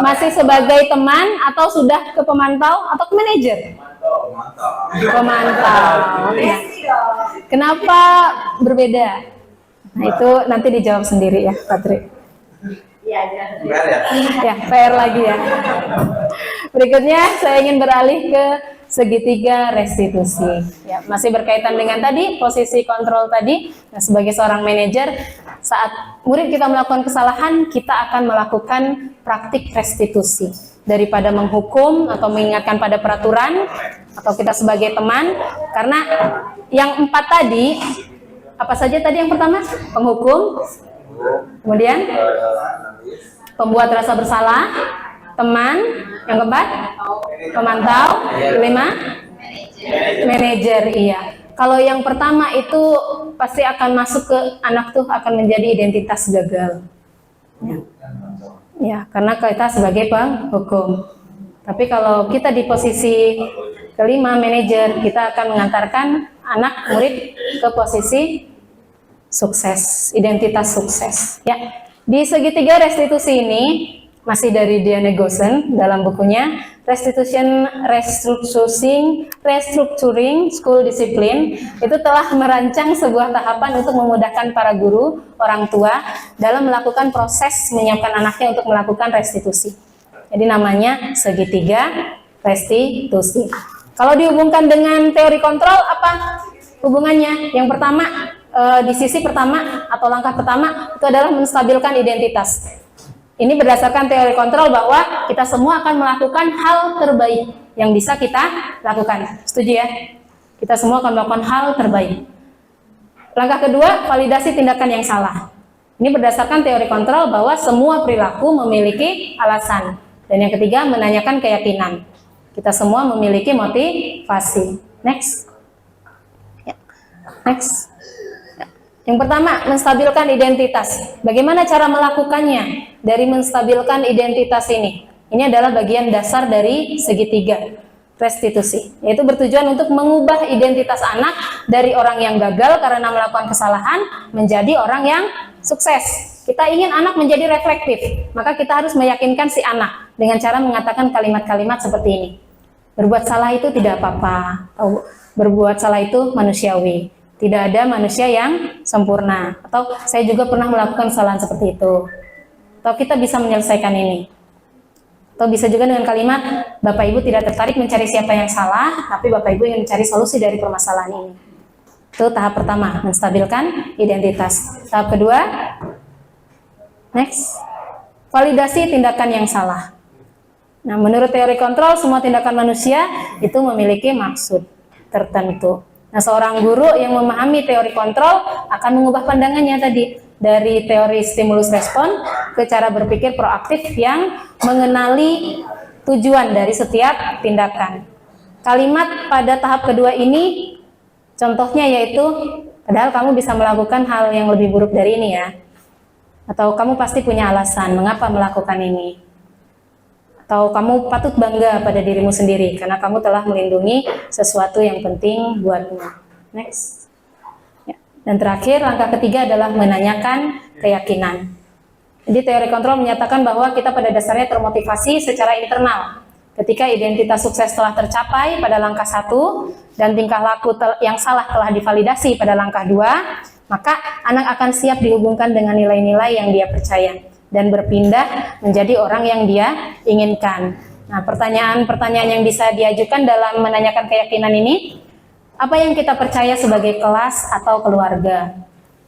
Masih sebagai teman atau sudah ke pemantau atau ke manajer? Pemantau. Ya. Kenapa berbeda? Nah, itu nanti dijawab sendiri ya, Patri. Ya, PR lagi ya. Berikutnya saya ingin beralih ke segitiga restitusi. Ya, masih berkaitan dengan tadi posisi kontrol tadi. Nah, sebagai seorang manajer, saat murid kita melakukan kesalahan, kita akan melakukan praktik restitusi. Daripada menghukum atau mengingatkan pada peraturan, atau kita sebagai teman, karena yang 4 tadi, apa saja tadi yang pertama? Penghukum, kemudian pembuat rasa bersalah, teman, yang keempat, pemantau, kelima, manajer. Iya. Kalau yang pertama itu pasti akan masuk ke anak tuh akan menjadi identitas gagal. Ya, karena kita sebagai penghukum. Tapi kalau kita di posisi kelima, manajer, kita akan mengantarkan anak murid ke posisi sukses, identitas sukses. Ya, di segitiga restitusi ini masih dari Diane Gosen dalam bukunya Restructuring School Discipline, itu telah merancang sebuah tahapan untuk memudahkan para guru, orang tua dalam melakukan proses menyiapkan anaknya untuk melakukan restitusi. Jadi namanya segitiga restitusi. Kalau dihubungkan dengan teori kontrol, apa hubungannya? Yang pertama, di sisi pertama atau langkah pertama itu adalah menstabilkan identitas. Ini berdasarkan teori kontrol bahwa kita semua akan melakukan hal terbaik yang bisa kita lakukan. Setuju ya? Kita semua akan melakukan hal terbaik. Langkah kedua, validasi tindakan yang salah. Ini berdasarkan teori kontrol bahwa semua perilaku memiliki alasan. Dan yang ketiga, menanyakan keyakinan. Kita semua memiliki motivasi. Next. Next. Yang pertama, menstabilkan identitas. Bagaimana cara melakukannya? Dari menstabilkan identitas ini. Ini adalah bagian dasar dari segitiga restitusi. Yaitu bertujuan untuk mengubah identitas anak dari orang yang gagal karena melakukan kesalahan menjadi orang yang sukses. Kita ingin anak menjadi reflektif, maka kita harus meyakinkan si anak dengan cara mengatakan kalimat-kalimat seperti ini. Berbuat salah itu tidak apa-apa. Berbuat salah itu manusiawi. Tidak ada manusia yang sempurna. Atau saya juga pernah melakukan kesalahan seperti itu. Atau kita bisa menyelesaikan ini. Atau bisa juga dengan kalimat, Bapak Ibu tidak tertarik mencari siapa yang salah, tapi Bapak Ibu ingin mencari solusi dari permasalahan ini. Itu tahap pertama, menstabilkan identitas. Tahap kedua, next, validasi tindakan yang salah. Nah, menurut teori kontrol, semua tindakan manusia itu memiliki maksud tertentu. Nah, seorang guru yang memahami teori kontrol akan mengubah pandangannya tadi dari teori stimulus respon ke cara berpikir proaktif yang mengenali tujuan dari setiap tindakan. Kalimat pada tahap kedua ini contohnya yaitu, padahal kamu bisa melakukan hal yang lebih buruk dari ini ya. Atau kamu pasti punya alasan mengapa melakukan ini. Atau kamu patut bangga pada dirimu sendiri karena kamu telah melindungi sesuatu yang penting buatmu. Next. Ya. Dan terakhir, langkah ketiga adalah menanyakan keyakinan. Jadi teori kontrol menyatakan bahwa kita pada dasarnya termotivasi secara internal. Ketika identitas sukses telah tercapai pada langkah 1 dan tingkah laku yang salah telah divalidasi pada langkah 2, maka anak akan siap dihubungkan dengan nilai-nilai yang dia percaya dan berpindah menjadi orang yang dia inginkan. Nah, pertanyaan-pertanyaan yang bisa diajukan dalam menanyakan keyakinan ini, Apa yang kita percaya sebagai kelas atau keluarga?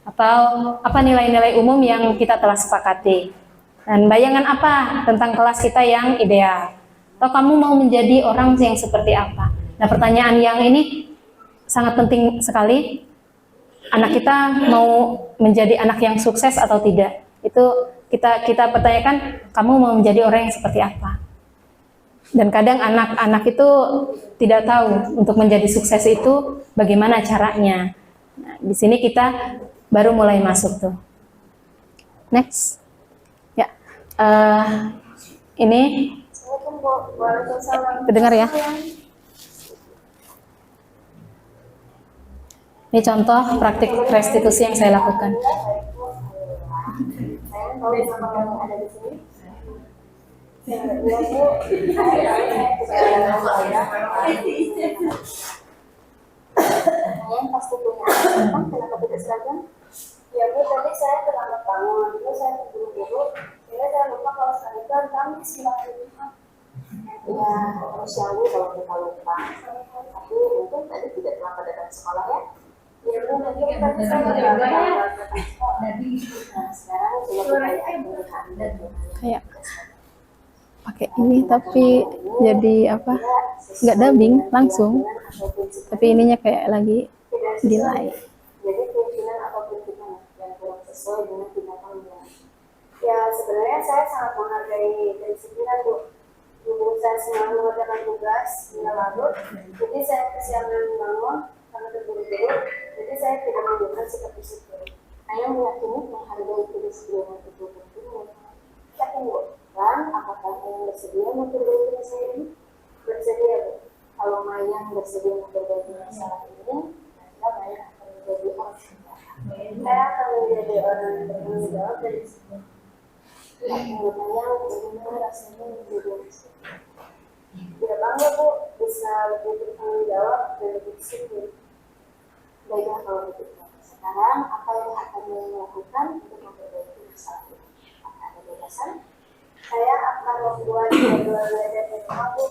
Atau apa nilai-nilai umum yang kita telah sepakati? Dan bayangan apa tentang kelas kita yang ideal? Atau kamu mau menjadi orang yang seperti apa? Nah, pertanyaan yang ini sangat penting sekali. Anak kita mau menjadi anak yang sukses atau tidak? Itu kita pertanyakan, kamu mau menjadi orang yang seperti apa? Dan kadang anak-anak itu tidak tahu untuk menjadi sukses itu bagaimana caranya. Nah, di sini kita baru mulai masuk tuh. Next. Ya. Ini kedengar ya? Ini contoh praktik restitusi yang saya lakukan. Yang pasti punya alasan kenapa tidak seragam. Ya Bu, tadi saya terlambat bangun, terus saya terburu-buru, jadi saya lupa kalau seragam kami silakan. Ya, manusiawi kalau kita lupa. Tapi mungkin tadi tidak terlambat datang ke sekolah ya. Ya Bu, nanti kita bisa terlambat. Nah, sekarang coba kita lihat Kayak pakai ini tapi jadi apa? Nggak dubbing langsung. Tapi ininya kayak lagi delay. Jadi pimpinan atau pimpinan yang kurang sesuai dengan tindakannya. Ya sebenarnya saya sangat menghargai kedisiplinan Bu. Dulu saya senang mengerjakan tugas hingga larut, jadi saya kesiangan bangun karena terburu-buru, jadi saya tidak menunjukkan sikap disiplin. Saya meyakini menghargai kedisiplinan itu penting. Yakin Bu? Dan apakah yang bersedia memperbaiki masalah ini? Bersedia Bu. Kalau Mayang bersedia memperbaiki masalah ini, maka Mayang akan menjadi orang yang saya akan menjadi orang yang bertanggung jawab dari sini. Mayang bagaimana rasanya menjadi orang tidak bangga Bu, bisa lebih bertanggung jawab dan lebih disiplin. Baiklah kalau begitu. Sekarang apa yang akan Mayang lakukan untuk memperbaiki masalah ini? Apakah ada gagasan? Saya akan membuat jadwal belajar dari aku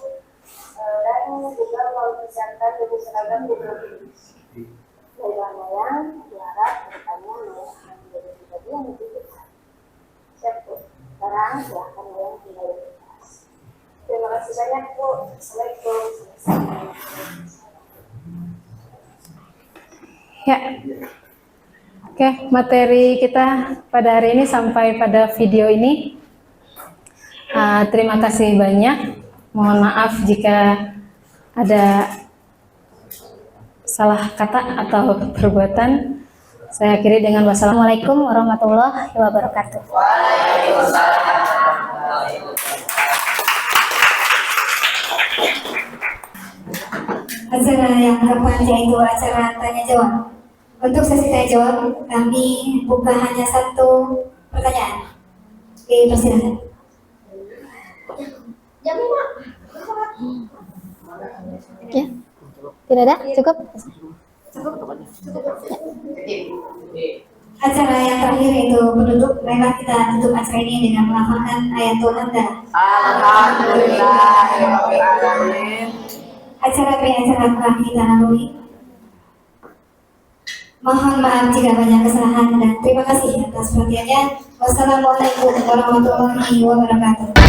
dan juga mempersiapkan baju seragam di provinsi. Baiklah Mayang, diharap kedepannya Mayang akan menjadi pribadi yang lebih dekat. Siap Bu. Sekarang silahkan Mayang kembali ke kelas. Terima kasih banyak Bu. Assalamualaikum. Ya. Oke, materi kita pada hari ini sampai pada video ini. Terima kasih banyak. Mohon maaf jika ada salah kata atau perbuatan. Saya akhiri dengan wassalamualaikum warahmatullahi wabarakatuh. Acara yang keempat yaitu acara tanya jawab. Untuk sesi tanya jawab kami buka hanya satu pertanyaan. Oke, persilakan. Ya. Tidak ada? Cukup? Acara yang terakhir yaitu penduduk. Baiklah kita tutup acara ini dengan melafalkan ayatul hamdalah. Alhamdulillahirrahmanirrahim. Acara telah kita lalui. Mohon maaf jika banyak kesalahan dan terima kasih atas perhatiannya. Wassalamualaikum warahmatullahi wabarakatuh.